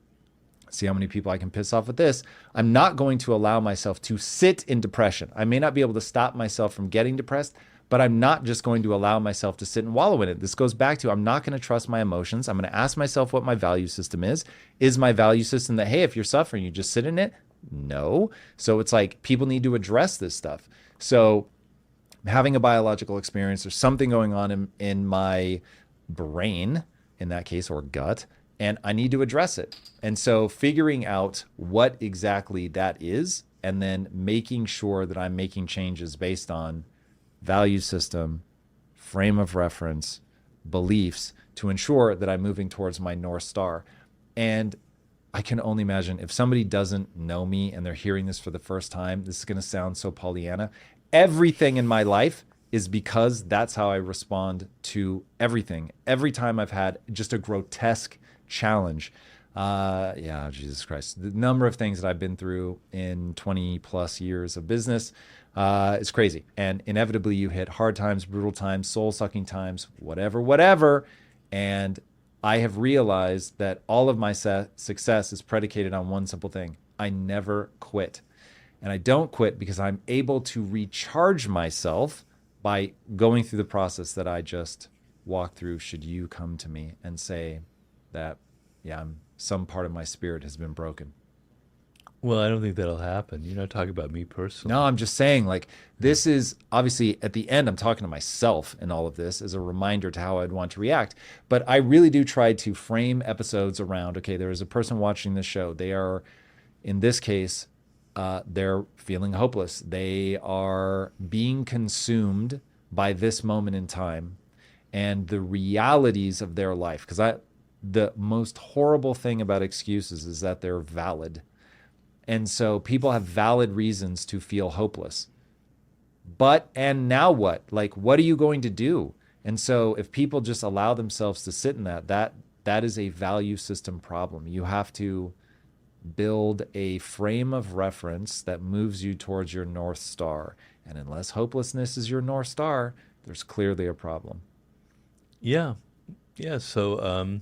see how many people I can piss off with this, I'm not going to allow myself to sit in depression. I may not be able to stop myself from getting depressed, but I'm not just going to allow myself to sit and wallow in it. This goes back to I'm not going to trust my emotions. I'm going to ask myself what my value system is. Is my value system that, hey, if you're suffering, you just sit in it? No. So it's like people need to address this stuff. So having a biological experience, there's something going on in my brain, in that case, or gut, and I need to address it. And so figuring out what exactly that is, and then making sure that I'm making changes based on value system, frame of reference, beliefs, to ensure that I'm moving towards my North Star. And I can only imagine if somebody doesn't know me and they're hearing this for the first time, this is going to sound so Pollyanna. Everything in my life is because that's how I respond to everything. Every time I've had just a grotesque challenge. Yeah, Jesus Christ. The number of things that I've been through in 20 plus years of business is crazy. And inevitably you hit hard times, brutal times, soul-sucking times, whatever. And I have realized that all of my success is predicated on one simple thing. I never quit. And I don't quit because I'm able to recharge myself by going through the process that I just walked through. Should you come to me and say that, yeah, some part of my spirit has been broken. Well, I don't think that'll happen. You're not talking about me personally. No, I'm just saying, like, this is obviously at the end, I'm talking to myself in all of this as a reminder to how I'd want to react. But I really do try to frame episodes around, okay, there is a person watching this show. They are, in this case, they're feeling hopeless. They are being consumed by this moment in time and the realities of their life. Because the most horrible thing about excuses is that they're valid. And so people have valid reasons to feel hopeless. And now what? Like, what are you going to do? And so if people just allow themselves to sit in that is a value system problem. You have to build a frame of reference that moves you towards your North Star. And unless hopelessness is your North Star, there's clearly a problem. Yeah. So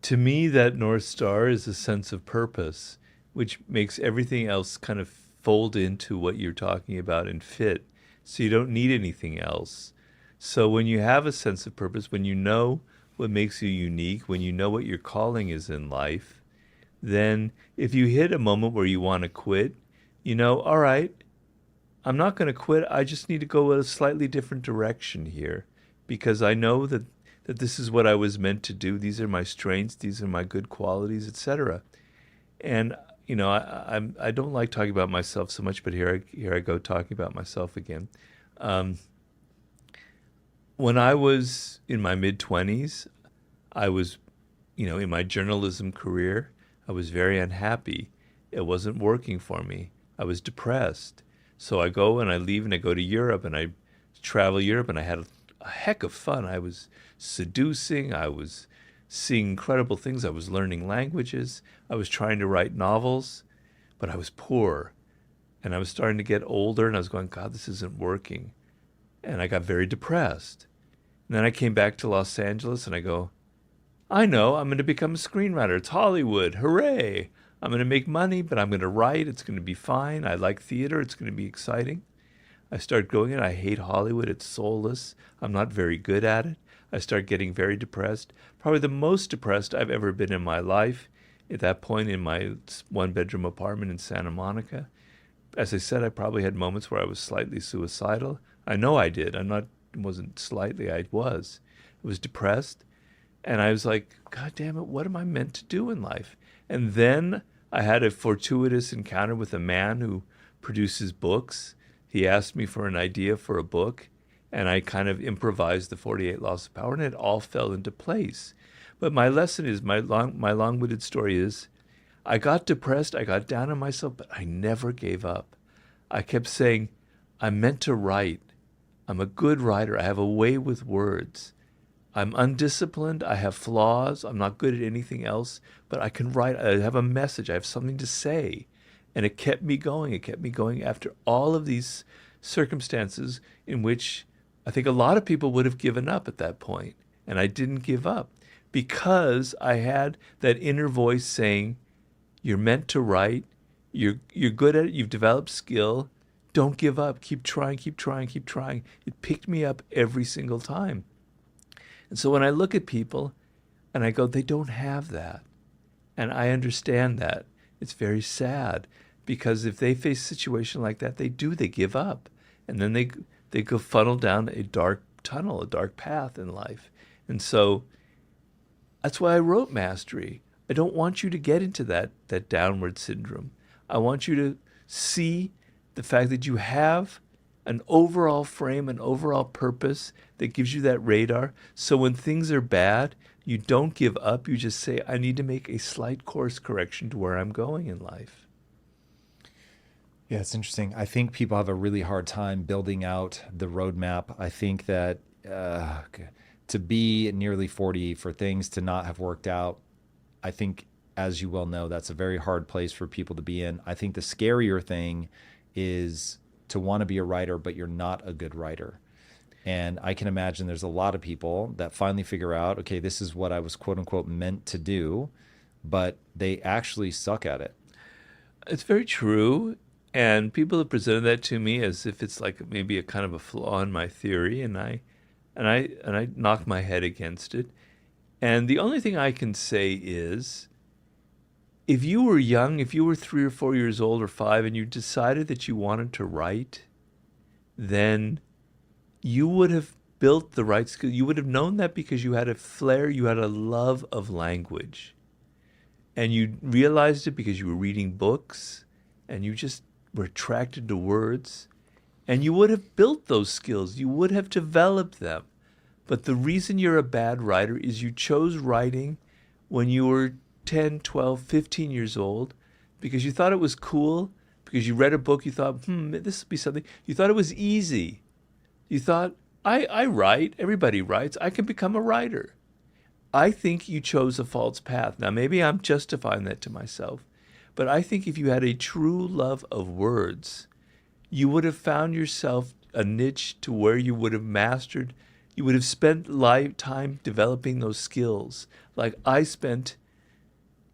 to me, that North Star is a sense of purpose, which makes everything else kind of fold into what you're talking about and fit. So you don't need anything else. So when you have a sense of purpose, when you know what makes you unique, when you know what your calling is in life, then if you hit a moment where you want to quit, you know, all right, I'm not going to quit. I just need to go a slightly different direction here because I know that this is what I was meant to do. These are my strengths. These are my good qualities, etc. And you know, I don't like talking about myself so much, but here I go talking about myself again. When I was in my mid-20s, I was, you know, in my journalism career, I was very unhappy. It wasn't working for me. I was depressed. So I go and I leave and I go to Europe and I travel Europe and I had a heck of fun. I was seducing. I was seeing incredible things. I was learning languages. I was trying to write novels, but I was poor. And I was starting to get older and I was going, God, this isn't working. And I got very depressed. And then I came back to Los Angeles and I go, I know, I'm going to become a screenwriter. It's Hollywood. Hooray. I'm going to make money, but I'm going to write. It's going to be fine. I like theater. It's going to be exciting. I start going in. I hate Hollywood. It's soulless. I'm not very good at it. I start getting very depressed, probably the most depressed I've ever been in my life at that point in my one-bedroom apartment in Santa Monica. As I said, I probably had moments where I was slightly suicidal. I know I did. It wasn't slightly, I was. I was depressed, and I was like, God damn it, what am I meant to do in life? And then I had a fortuitous encounter with a man who produces books. He asked me for an idea for a book, and I kind of improvised the 48 Laws of Power, and it all fell into place. But my lesson is, my long-winded story is, I got depressed, I got down on myself, but I never gave up. I kept saying, I'm meant to write. I'm a good writer. I have a way with words. I'm undisciplined. I have flaws. I'm not good at anything else, but I can write. I have a message. I have something to say. And it kept me going. It kept me going after all of these circumstances in which I think a lot of people would have given up at that point. And I didn't give up because I had that inner voice saying, you're meant to write. You're good at it. You've developed skill. Don't give up. Keep trying, keep trying, keep trying. It picked me up every single time. And so when I look at people and I go, they don't have that. And I understand that. It's very sad because if they face a situation like that, they give up. And then they go funnel down a dark tunnel, a dark path in life. And so that's why I wrote Mastery. I don't want you to get into that downward syndrome. I want you to see the fact that you have an overall frame, an overall purpose that gives you that radar. So when things are bad, you don't give up. You just say, I need to make a slight course correction to where I'm going in life. Yeah, it's interesting. I think people have a really hard time building out the roadmap. I think that to be nearly 40, for things to not have worked out, I think, as you well know, that's a very hard place for people to be in. I think the scarier thing is to want to be a writer, but you're not a good writer. And I can imagine there's a lot of people that finally figure out, okay, this is what I was quote unquote meant to do, but they actually suck at it. It's very true. And people have presented that to me as if it's like maybe a kind of a flaw in my theory, and I knock my head against it. And the only thing I can say is, if you were young, if you were 3 or 4 years old or 5, and you decided that you wanted to write, then you would have built the right skill. You would have known that because you had a flair, you had a love of language. And you realized it because you were reading books, and you just were attracted to words. And you would have built those skills. You would have developed them. But the reason you're a bad writer is you chose writing when you were 10, 12, 15 years old because you thought it was cool, because you read a book, you thought, this would be something. You thought it was easy. You thought, I write, everybody writes, I can become a writer. I think you chose a false path. Now, maybe I'm justifying that to myself, but I think if you had a true love of words, you would have found yourself a niche to where you would have mastered. You would have spent lifetime developing those skills. Like I spent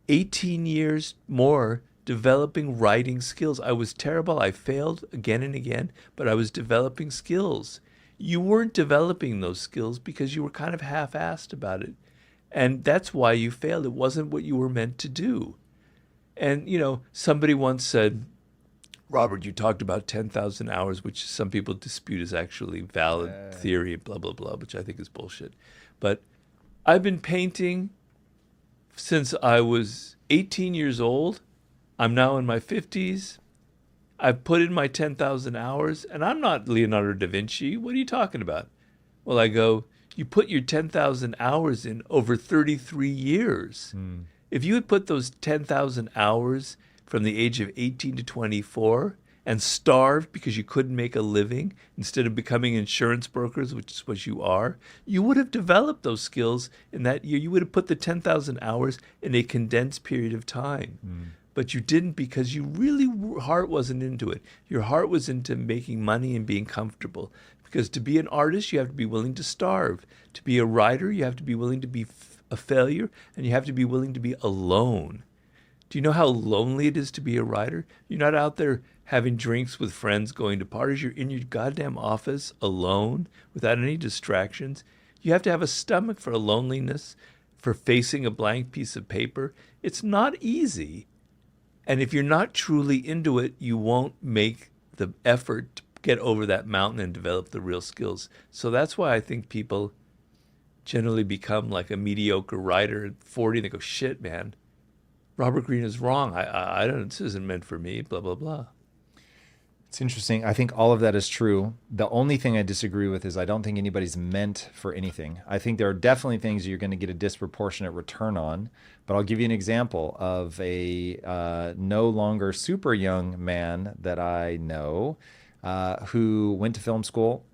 18 years more developing writing skills. I was terrible. I failed again and again, but I was developing skills. You weren't developing those skills because you were kind of half-assed about it. And that's why you failed. It wasn't what you were meant to do. And, somebody once said, Robert, you talked about 10,000 hours, which some people dispute is actually valid theory, blah, blah, blah, which I think is bullshit. But I've been painting since I was 18 years old. I'm now in my 50s. I've put in my 10,000 hours, and I'm not Leonardo da Vinci. What are you talking about? Well, I go, you put your 10,000 hours in over 33 years. If you had put those 10,000 hours from the age of 18 to 24 and starved because you couldn't make a living instead of becoming insurance brokers, which is what you are, you would have developed those skills in that year. You would have put the 10,000 hours in a condensed period of time. But you didn't because your heart wasn't into it. Your heart was into making money and being comfortable. Because to be an artist, you have to be willing to starve. To be a writer, you have to be willing to be a failure, and you have to be willing to be alone. Do you know how lonely it is to be a writer? You're not out there having drinks with friends, going to parties. You're in your goddamn office alone without any distractions. You have to have a stomach for loneliness, for facing a blank piece of paper. It's not easy. And if you're not truly into it, you won't make the effort to get over that mountain and develop the real skills. So that's why I think people generally become like a mediocre writer at 40 and they go, shit, man, Robert Greene is wrong. I don't, this isn't meant for me, blah, blah, blah. It's interesting. I think all of that is true. The only thing I disagree with is I don't think anybody's meant for anything. I think there are definitely things you're going to get a disproportionate return on, but I'll give you an example of a no longer super young man that I know who went to film school,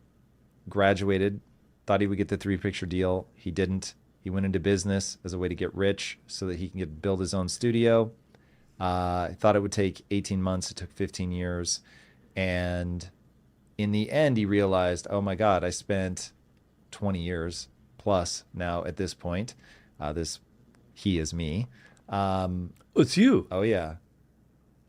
graduated, thought he would get the 3-picture deal. He didn't. He went into business as a way to get rich so that he can build his own studio. I thought it would take 18 months. It took 15 years. And in the end, he realized, oh my God, I spent 20 years plus now at this point. He is me. It's you. Oh, yeah.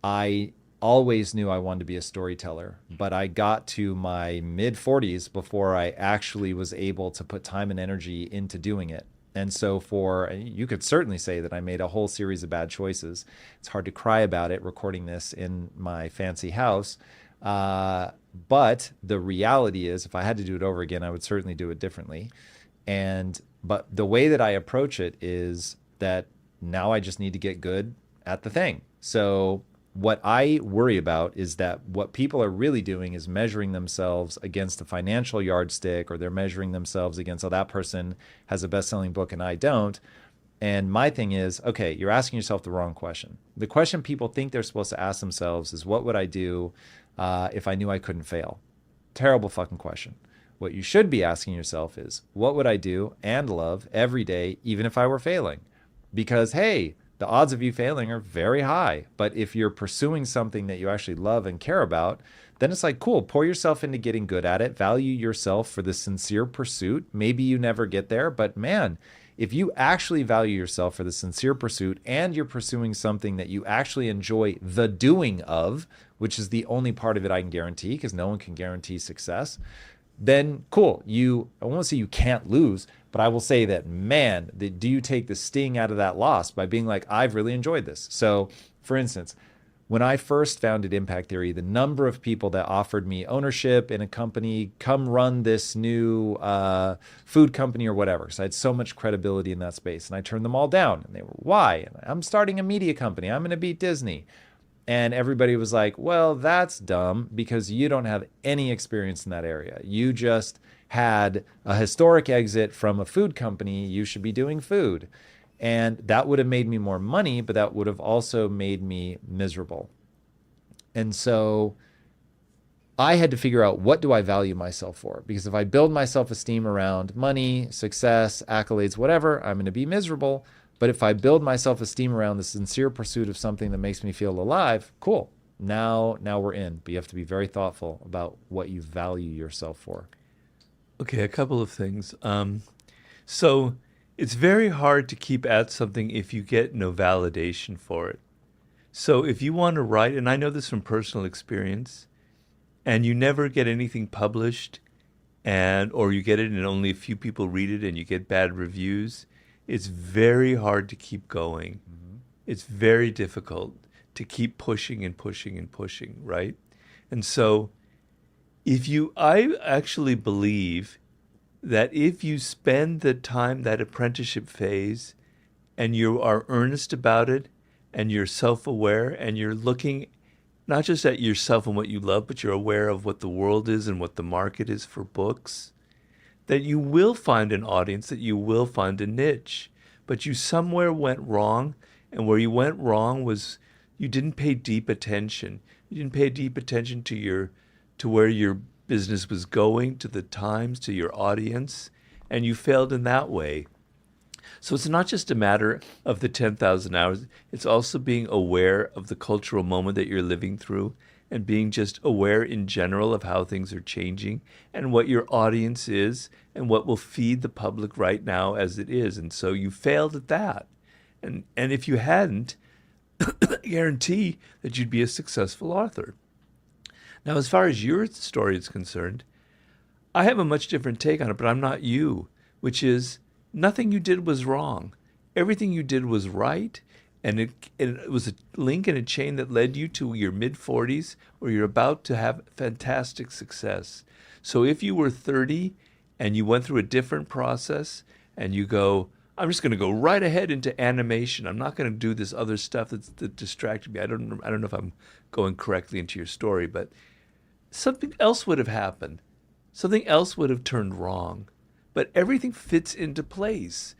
I always knew I wanted to be a storyteller, but I got to my mid 40s before I actually was able to put time and energy into doing it. And so you could certainly say that I made a whole series of bad choices. It's hard to cry about it recording this in my fancy house. But the reality is, if I had to do it over again, I would certainly do it differently. But the way that I approach it is that now I just need to get good at the thing. So what I worry about is that what people are really doing is measuring themselves against a financial yardstick, or they're measuring themselves against, oh, that person has a best-selling book and I don't. And my thing is, okay, you're asking yourself the wrong question. The question people think they're supposed to ask themselves is, what would I do if I knew I couldn't fail? Terrible fucking question. What you should be asking yourself is, what would I do and love every day, even if I were failing? Because, hey, the odds of you failing are very high. But if you're pursuing something that you actually love and care about, then it's like, cool, pour yourself into getting good at it. Value yourself for the sincere pursuit. Maybe you never get there, but man, if you actually value yourself for the sincere pursuit and you're pursuing something that you actually enjoy the doing of, which is the only part of it I can guarantee, because no one can guarantee success, then cool. I won't say you can't lose, but I will say that, man, do you take the sting out of that loss by being like, I've really enjoyed this. So for instance, when I first founded Impact Theory, the number of people that offered me ownership in a company, come run this new food company or whatever, because I had so much credibility in that space, and I turned them all down. And they were, why? And I'm starting a media company. I'm going to beat Disney. And everybody was like, well, that's dumb because you don't have any experience in that area. You just had a historic exit from a food company. You should be doing food. And that would have made me more money, but that would have also made me miserable. And so I had to figure out, what do I value myself for? Because if I build my self-esteem around money, success, accolades, whatever, I'm going to be miserable. But if I build my self-esteem around the sincere pursuit of something that makes me feel alive, cool. Now we're in. But you have to be very thoughtful about what you value yourself for. Okay, a couple of things. So it's very hard to keep at something if you get no validation for it. So if you want to write, and I know this from personal experience, and you never get anything published, or you get it and only a few people read it and you get bad reviews, it's very hard to keep going. Mm-hmm. It's very difficult to keep pushing and pushing and pushing, right? And so I actually believe that if you spend the time, that apprenticeship phase, and you are earnest about it, and you're self-aware, and you're looking not just at yourself and what you love, but you're aware of what the world is and what the market is for books, that you will find an audience, that you will find a niche. But you somewhere went wrong, and where you went wrong was you didn't pay deep attention. You didn't pay deep attention to where your business was going, to the times, to your audience, and you failed in that way. So it's not just a matter of the 10,000 hours. It's also being aware of the cultural moment that you're living through, and being just aware in general of how things are changing and what your audience is and what will feed the public right now as it is. And so you failed at that. And if you hadn't, I guarantee that you'd be a successful author. Now, as far as your story is concerned, I have a much different take on it, but I'm not you, which is nothing you did was wrong. Everything you did was right. And it was a link in a chain that led you to your mid-40s, where you're about to have fantastic success. So if you were 30 and you went through a different process and you go, I'm just going to go right ahead into animation. I'm not going to do this other stuff that distracted me. I don't know if I'm going correctly into your story, but something else would have happened. Something else would have turned wrong. But everything fits into place.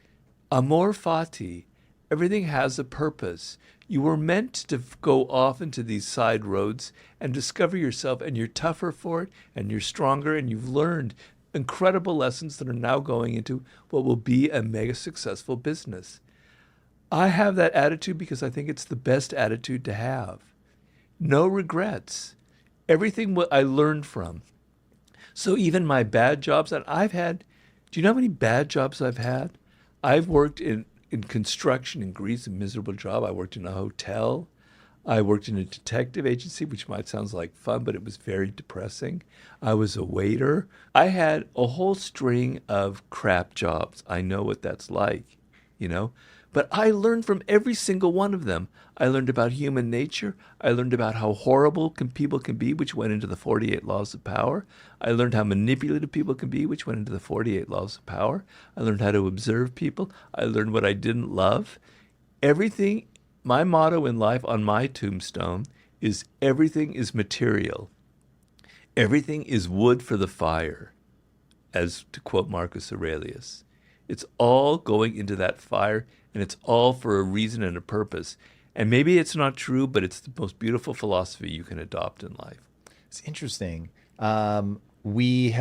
Amor fati. Everything has a purpose. You were meant to go off into these side roads and discover yourself, and you're tougher for it, and you're stronger, and you've learned incredible lessons that are now going into what will be a mega successful business. I have that attitude because I think it's the best attitude to have. No regrets. Everything what I learned from. So even my bad jobs that I've had, do you know how many bad jobs I've had? I've worked in construction in Greece, a miserable job. I worked in a hotel. I worked in a detective agency, which might sound like fun, but it was very depressing. I was a waiter. I had a whole string of crap jobs. I know what that's like, you know? But I learned from every single one of them. I learned about human nature. I learned about how horrible people can be, which went into the 48 laws of power. I learned how manipulative people can be, which went into the 48 laws of power. I learned how to observe people. I learned what I didn't love. Everything, my motto in life on my tombstone is everything is material. Everything is wood for the fire, as to quote Marcus Aurelius. It's all going into that fire, and it's all for a reason and a purpose. And maybe it's not true, but it's the most beautiful philosophy you can adopt in life. It's interesting. We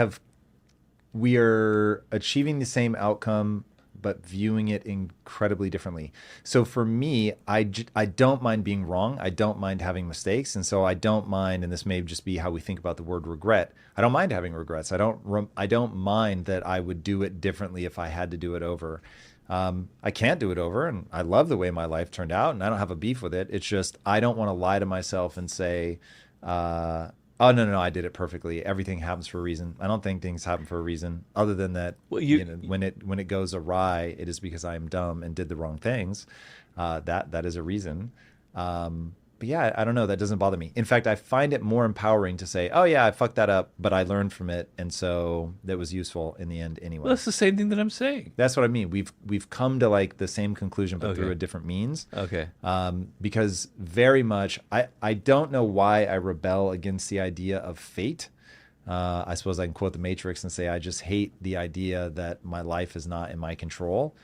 are achieving the same outcome, but viewing it incredibly differently. So for me, I don't mind being wrong. I don't mind having mistakes. And so I don't mind, and this may just be how we think about the word regret. I don't mind having regrets. I don't mind that I would do it differently if I had to do it over. I can't do it over, and I love the way my life turned out, and I don't have a beef with it. It's just I don't want to lie to myself and say, oh, no, I did it perfectly. Everything happens for a reason. I don't think things happen for a reason other than that, Well, when it goes awry, it is because I am dumb and did the wrong things. That is a reason. But yeah, I don't know. That doesn't bother me. In fact, I find it more empowering to say, oh yeah, I fucked that up, but I learned from it. And so that was useful in the end anyway. Well, that's the same thing that I'm saying. That's what I mean. We've come to like the same conclusion, but through a different means. Okay. Because very much, I don't know why I rebel against the idea of fate. I suppose I can quote the Matrix and say, I just hate the idea that my life is not in my control.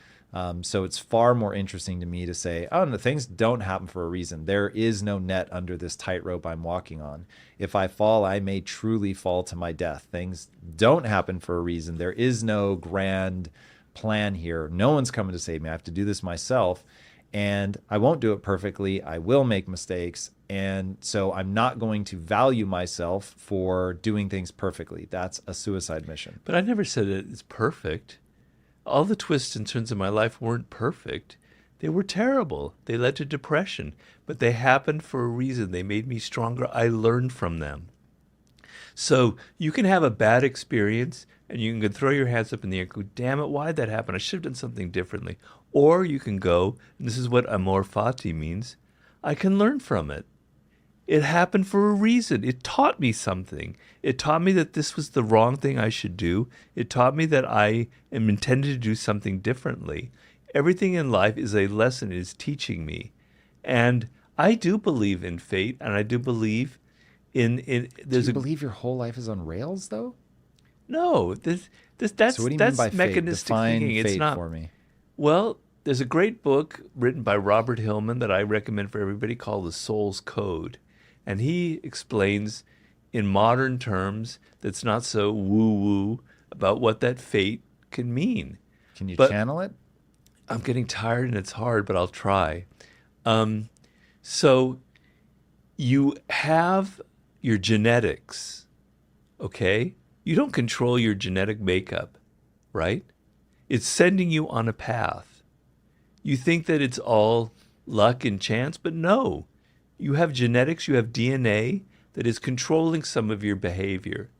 So it's far more interesting to me to say, oh, no, things don't happen for a reason. There is no net under this tightrope I'm walking on. If I fall, I may truly fall to my death. Things don't happen for a reason. There is no grand plan here. No one's coming to save me. I have to do this myself. And I won't do it perfectly. I will make mistakes. And so I'm not going to value myself for doing things perfectly. That's a suicide mission. But I never said that it's perfect. All the twists and turns in my life weren't perfect. They were terrible. They led to depression, but they happened for a reason. They made me stronger. I learned from them. So you can have a bad experience and you can throw your hands up in the air and go, damn it, why did that happen? I should have done something differently. Or you can go, and this is what amor fati means, I can learn from it. It happened for a reason. It taught me something. It taught me that this was the wrong thing I should do. It taught me that I am intended to do something differently. Everything in life is a lesson. It is teaching me. And I do believe in fate, and I do believe in Do you believe your whole life is on rails, though? No, that's So what do you mean by fate? mechanistic Define thinking. fate It's not for me. Well, there's a great book written by Robert Hillman that I recommend for everybody called The Soul's Code. And he explains in modern terms that's not so woo-woo about what that fate can mean. Can you But- channel it? I'm getting tired and it's hard, but I'll try. So you have your genetics, okay? You don't control your genetic makeup, right? It's sending you on a path. You think that it's all luck and chance, but no. You have genetics, you have DNA that is controlling some of your behavior.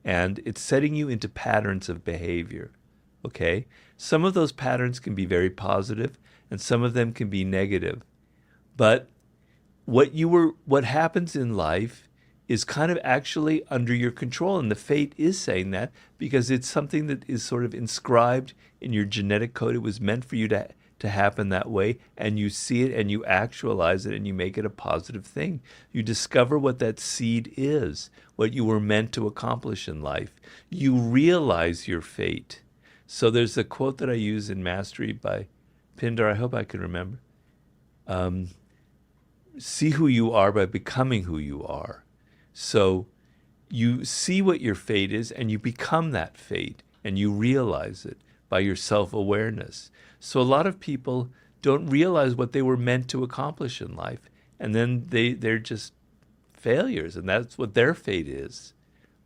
And it's setting you into patterns of behavior, okay? Some of those patterns can be very positive, and some of them can be negative. But what happens in life is kind of actually under your control, and the fate is saying that because it's something that is sort of inscribed in your genetic code. It was meant for you to happen that way, and you see it and you actualize it and you make it a positive thing. You discover what that seed is, what you were meant to accomplish in life. You realize your fate. So there's a quote that I use in Mastery by Pindar. I hope I can remember. See who you are by becoming who you are. So you see what your fate is and you become that fate and you realize it by your self-awareness. So a lot of people don't realize what they were meant to accomplish in life. And then they're just failures, and that's what their fate is,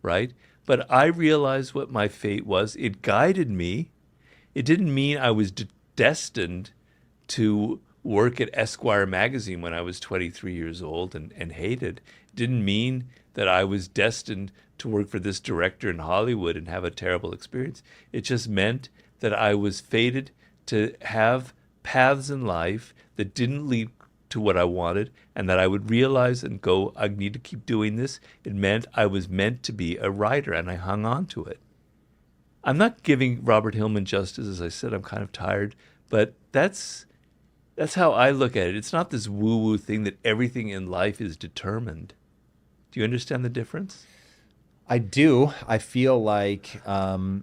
right? But I realized what my fate was. It guided me. It didn't mean I was destined to work at Esquire magazine when I was 23 years old and hated. It didn't mean that I was destined to work for this director in Hollywood and have a terrible experience. It just meant that I was fated to have paths in life that didn't lead to what I wanted, and that I would realize and go, I need to keep doing this. It meant I was meant to be a writer, and I hung on to it. I'm not giving Robert Hillman justice. As I said, I'm kind of tired, but that's how I look at it. It's not this woo-woo thing that everything in life is determined. Do you understand the difference? I do. I feel like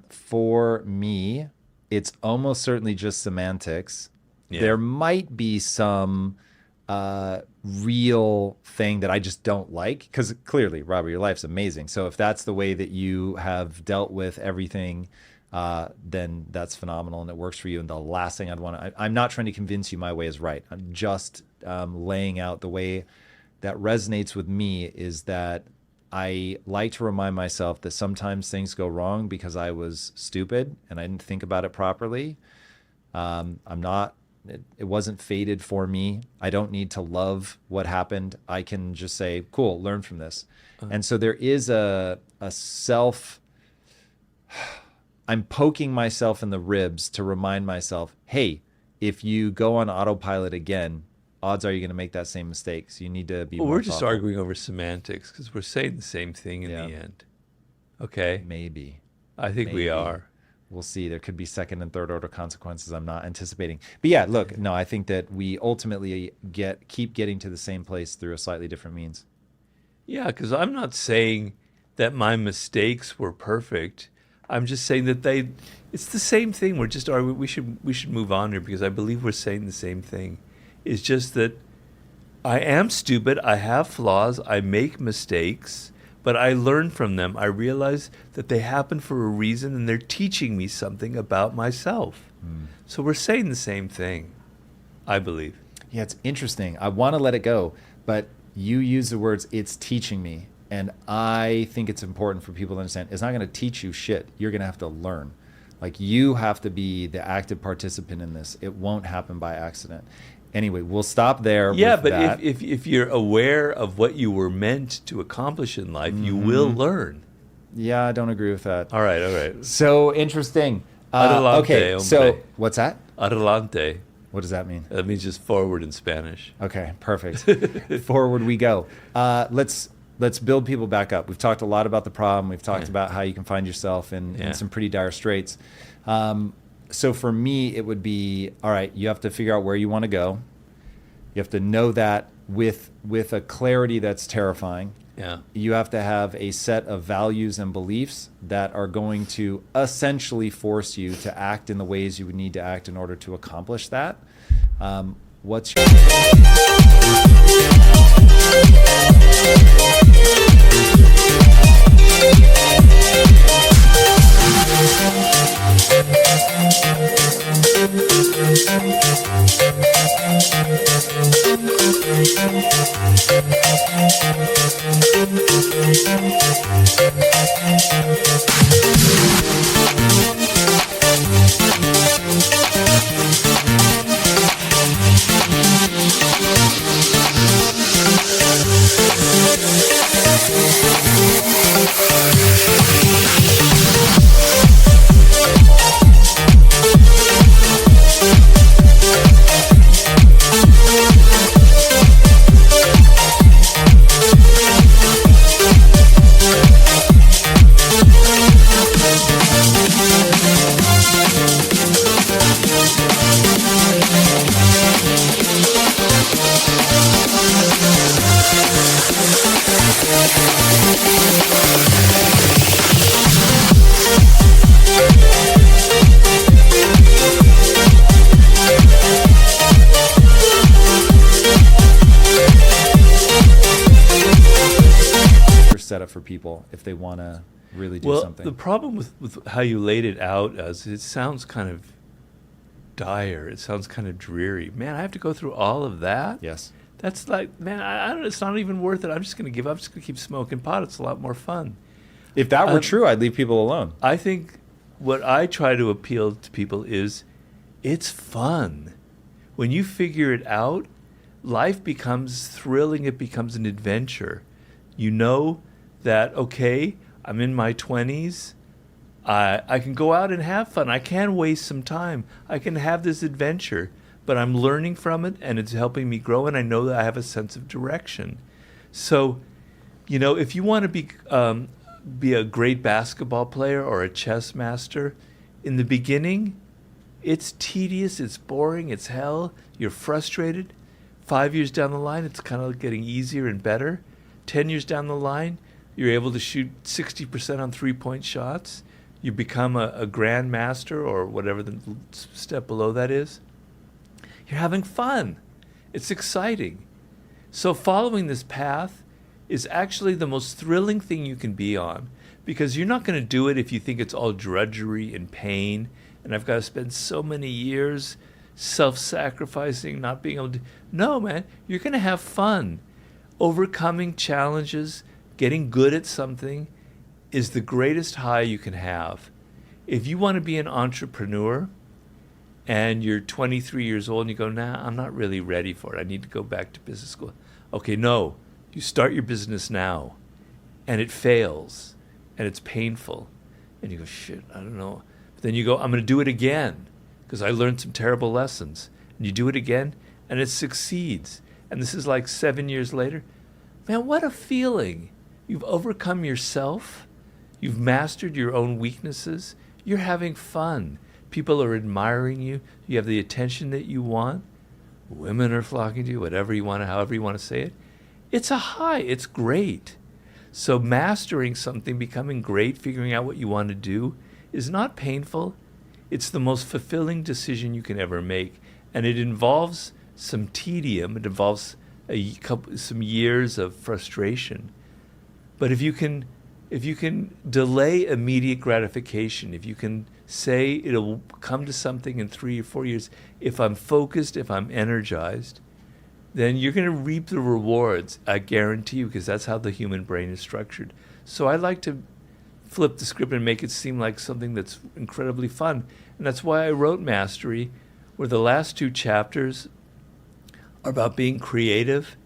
for me, it's almost certainly just semantics. Yeah. There might be some real thing that I just don't like, because clearly, Robert, your life's amazing. So if that's the way that you have dealt with everything, then that's phenomenal and it works for you. And the last thing I'd want to, I'm not trying to convince you my way is right. I'm just laying out the way that resonates with me, is that I like to remind myself that sometimes things go wrong because I was stupid and I didn't think about it properly. It wasn't fated for me. I don't need to love what happened. I can just say, cool, learn from this. And so there is a self, I'm poking myself in the ribs to remind myself, hey, if you go on autopilot again, odds are you're going to make that same mistake. So you need to be more we're just thoughtful. arguing over semantics because we're saying the same thing in the end. Okay? Maybe. I think we are. We'll see. There could be second and third order consequences I'm not anticipating. But yeah, look, no, I think that we ultimately keep getting to the same place through a slightly different means. Yeah, because I'm not saying that my mistakes were perfect. I'm just saying that it's the same thing. We're just arguing. We should move on here because I believe we're saying the same thing. It's just that I am stupid. I have flaws. I make mistakes. But I learn from them. I realize that they happen for a reason and they're teaching me something about myself. So we're saying the same thing, I believe. Yeah, it's interesting. I want to let it go, but you use the words, it's teaching me. And I think it's important for people to understand it's not going to teach you shit. You're going to have to learn. Like, you have to be the active participant in this. It won't happen by accident. Anyway, we'll stop there. Yeah, with but that. if you're aware of what you were meant to accomplish in life, you will learn. Yeah, I don't agree with that. All right. So interesting. Adelante, Okay, hombre. so what's that? Adelante. What does that mean? That means just forward in Spanish. Okay, perfect. Forward we go. Let's build people back up. We've talked a lot about the problem. We've talked about how you can find yourself in some pretty dire straits. So for me, it would be, all right, you have to figure out where you want to go. You have to know that with a clarity that's terrifying. Yeah. You have to have a set of values and beliefs that are going to essentially force you to act in the ways you would need to act in order to accomplish that. What's your... setup for people if they want to really do something? The problem with how you laid it out, as it sounds kind of dire. It sounds kind of dreary. Man, I have to go through all of that? Yes. That's like, man, I don't, it's not even worth it. I'm just going to give up. I'm just going to keep smoking pot. It's a lot more fun. If that were true, I'd leave people alone. I think what I try to appeal to people is it's fun. When you figure it out, life becomes thrilling. It becomes an adventure. You know that, okay, I'm in my 20s. I can go out and have fun. I can waste some time. I can have this adventure, but I'm learning from it, and it's helping me grow, and I know that I have a sense of direction. So, you know, if you want to be a great basketball player or a chess master, in the beginning, it's tedious, it's boring, it's hell, you're frustrated. 5 years down the line, it's kind of getting easier and better. 10 years down the line, you're able to shoot 60% on three-point shots. You become a grandmaster or whatever the step below that is. You're having fun. It's exciting. So following this path is actually the most thrilling thing you can be on, because you're not going to do it if you think it's all drudgery and pain, and I've got to spend so many years self-sacrificing, not being able to. No, man, you're going to have fun. Overcoming challenges, getting good at something is the greatest high you can have. If you want to be an entrepreneur and you're 23 years old and you go, nah, I'm not really ready for it. I need to go back to business school. Okay, no. You start your business now and it fails and it's painful. And you go, shit, I don't know. But then you go, I'm going to do it again because I learned some terrible lessons. And you do it again and it succeeds. And this is like 7 years later. Man, what a feeling. You've overcome yourself. You've mastered your own weaknesses. You're having fun. People are admiring you. You have the attention that you want. Women are flocking to you, whatever you want to, however you want to say it. It's a high. It's great. So mastering something, becoming great, figuring out what you want to do is not painful. It's the most fulfilling decision you can ever make. And it involves some tedium. It involves some years of frustration. But if you can delay immediate gratification, if you can say it'll come to something in 3 or 4 years, if I'm focused, if I'm energized, then you're going to reap the rewards, I guarantee you, because that's how the human brain is structured. So I like to flip the script and make it seem like something that's incredibly fun. And that's why I wrote Mastery, where the last 2 chapters are about being creative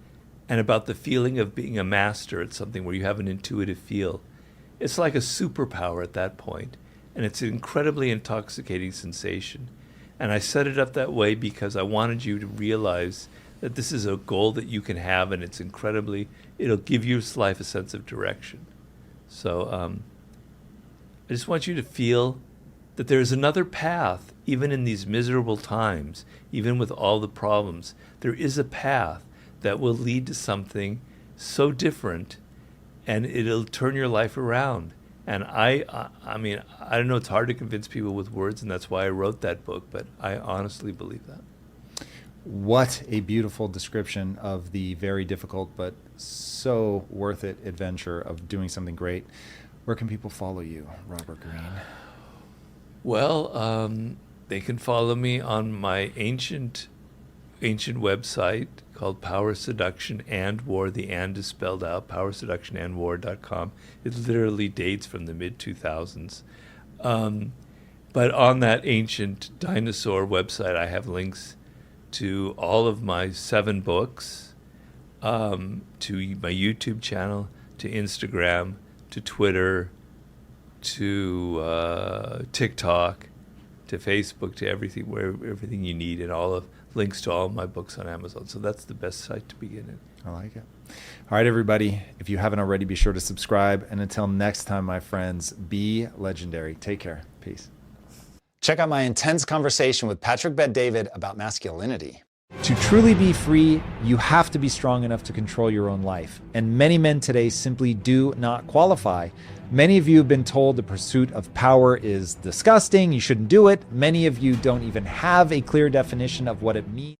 and about the feeling of being a master at something where you have an intuitive feel. It's like a superpower at that point, and it's an incredibly intoxicating sensation. And I set it up that way because I wanted you to realize that this is a goal that you can have, and it'll give your life a sense of direction. So I just want you to feel that there's another path, even in these miserable times, even with all the problems. There is a path that will lead to something so different, and it'll turn your life around. And I mean, I don't know, it's hard to convince people with words, and that's why I wrote that book, but I honestly believe that. What a beautiful description of the very difficult but so worth it adventure of doing something great. Where can people follow you, Robert Greene? Well, they can follow me on my ancient website called Power Seduction and War. The and is spelled out, powerseductionandwar.com. It literally dates from the mid-2000s. But on that ancient dinosaur website, I have links to all of my 7 books, to my YouTube channel, to Instagram, to Twitter, to TikTok, to Facebook, to everything you need, and all of links to all of my books on Amazon. So that's the best site to begin in. I like it. All right, everybody. If you haven't already, be sure to subscribe. And until next time, my friends, be legendary. Take care. Peace. Check out my intense conversation with Patrick Bet-David about masculinity. To truly be free, you have to be strong enough to control your own life. And many men today simply do not qualify. Many of you have been told the pursuit of power is disgusting, you shouldn't do it. Many of you don't even have a clear definition of what it means.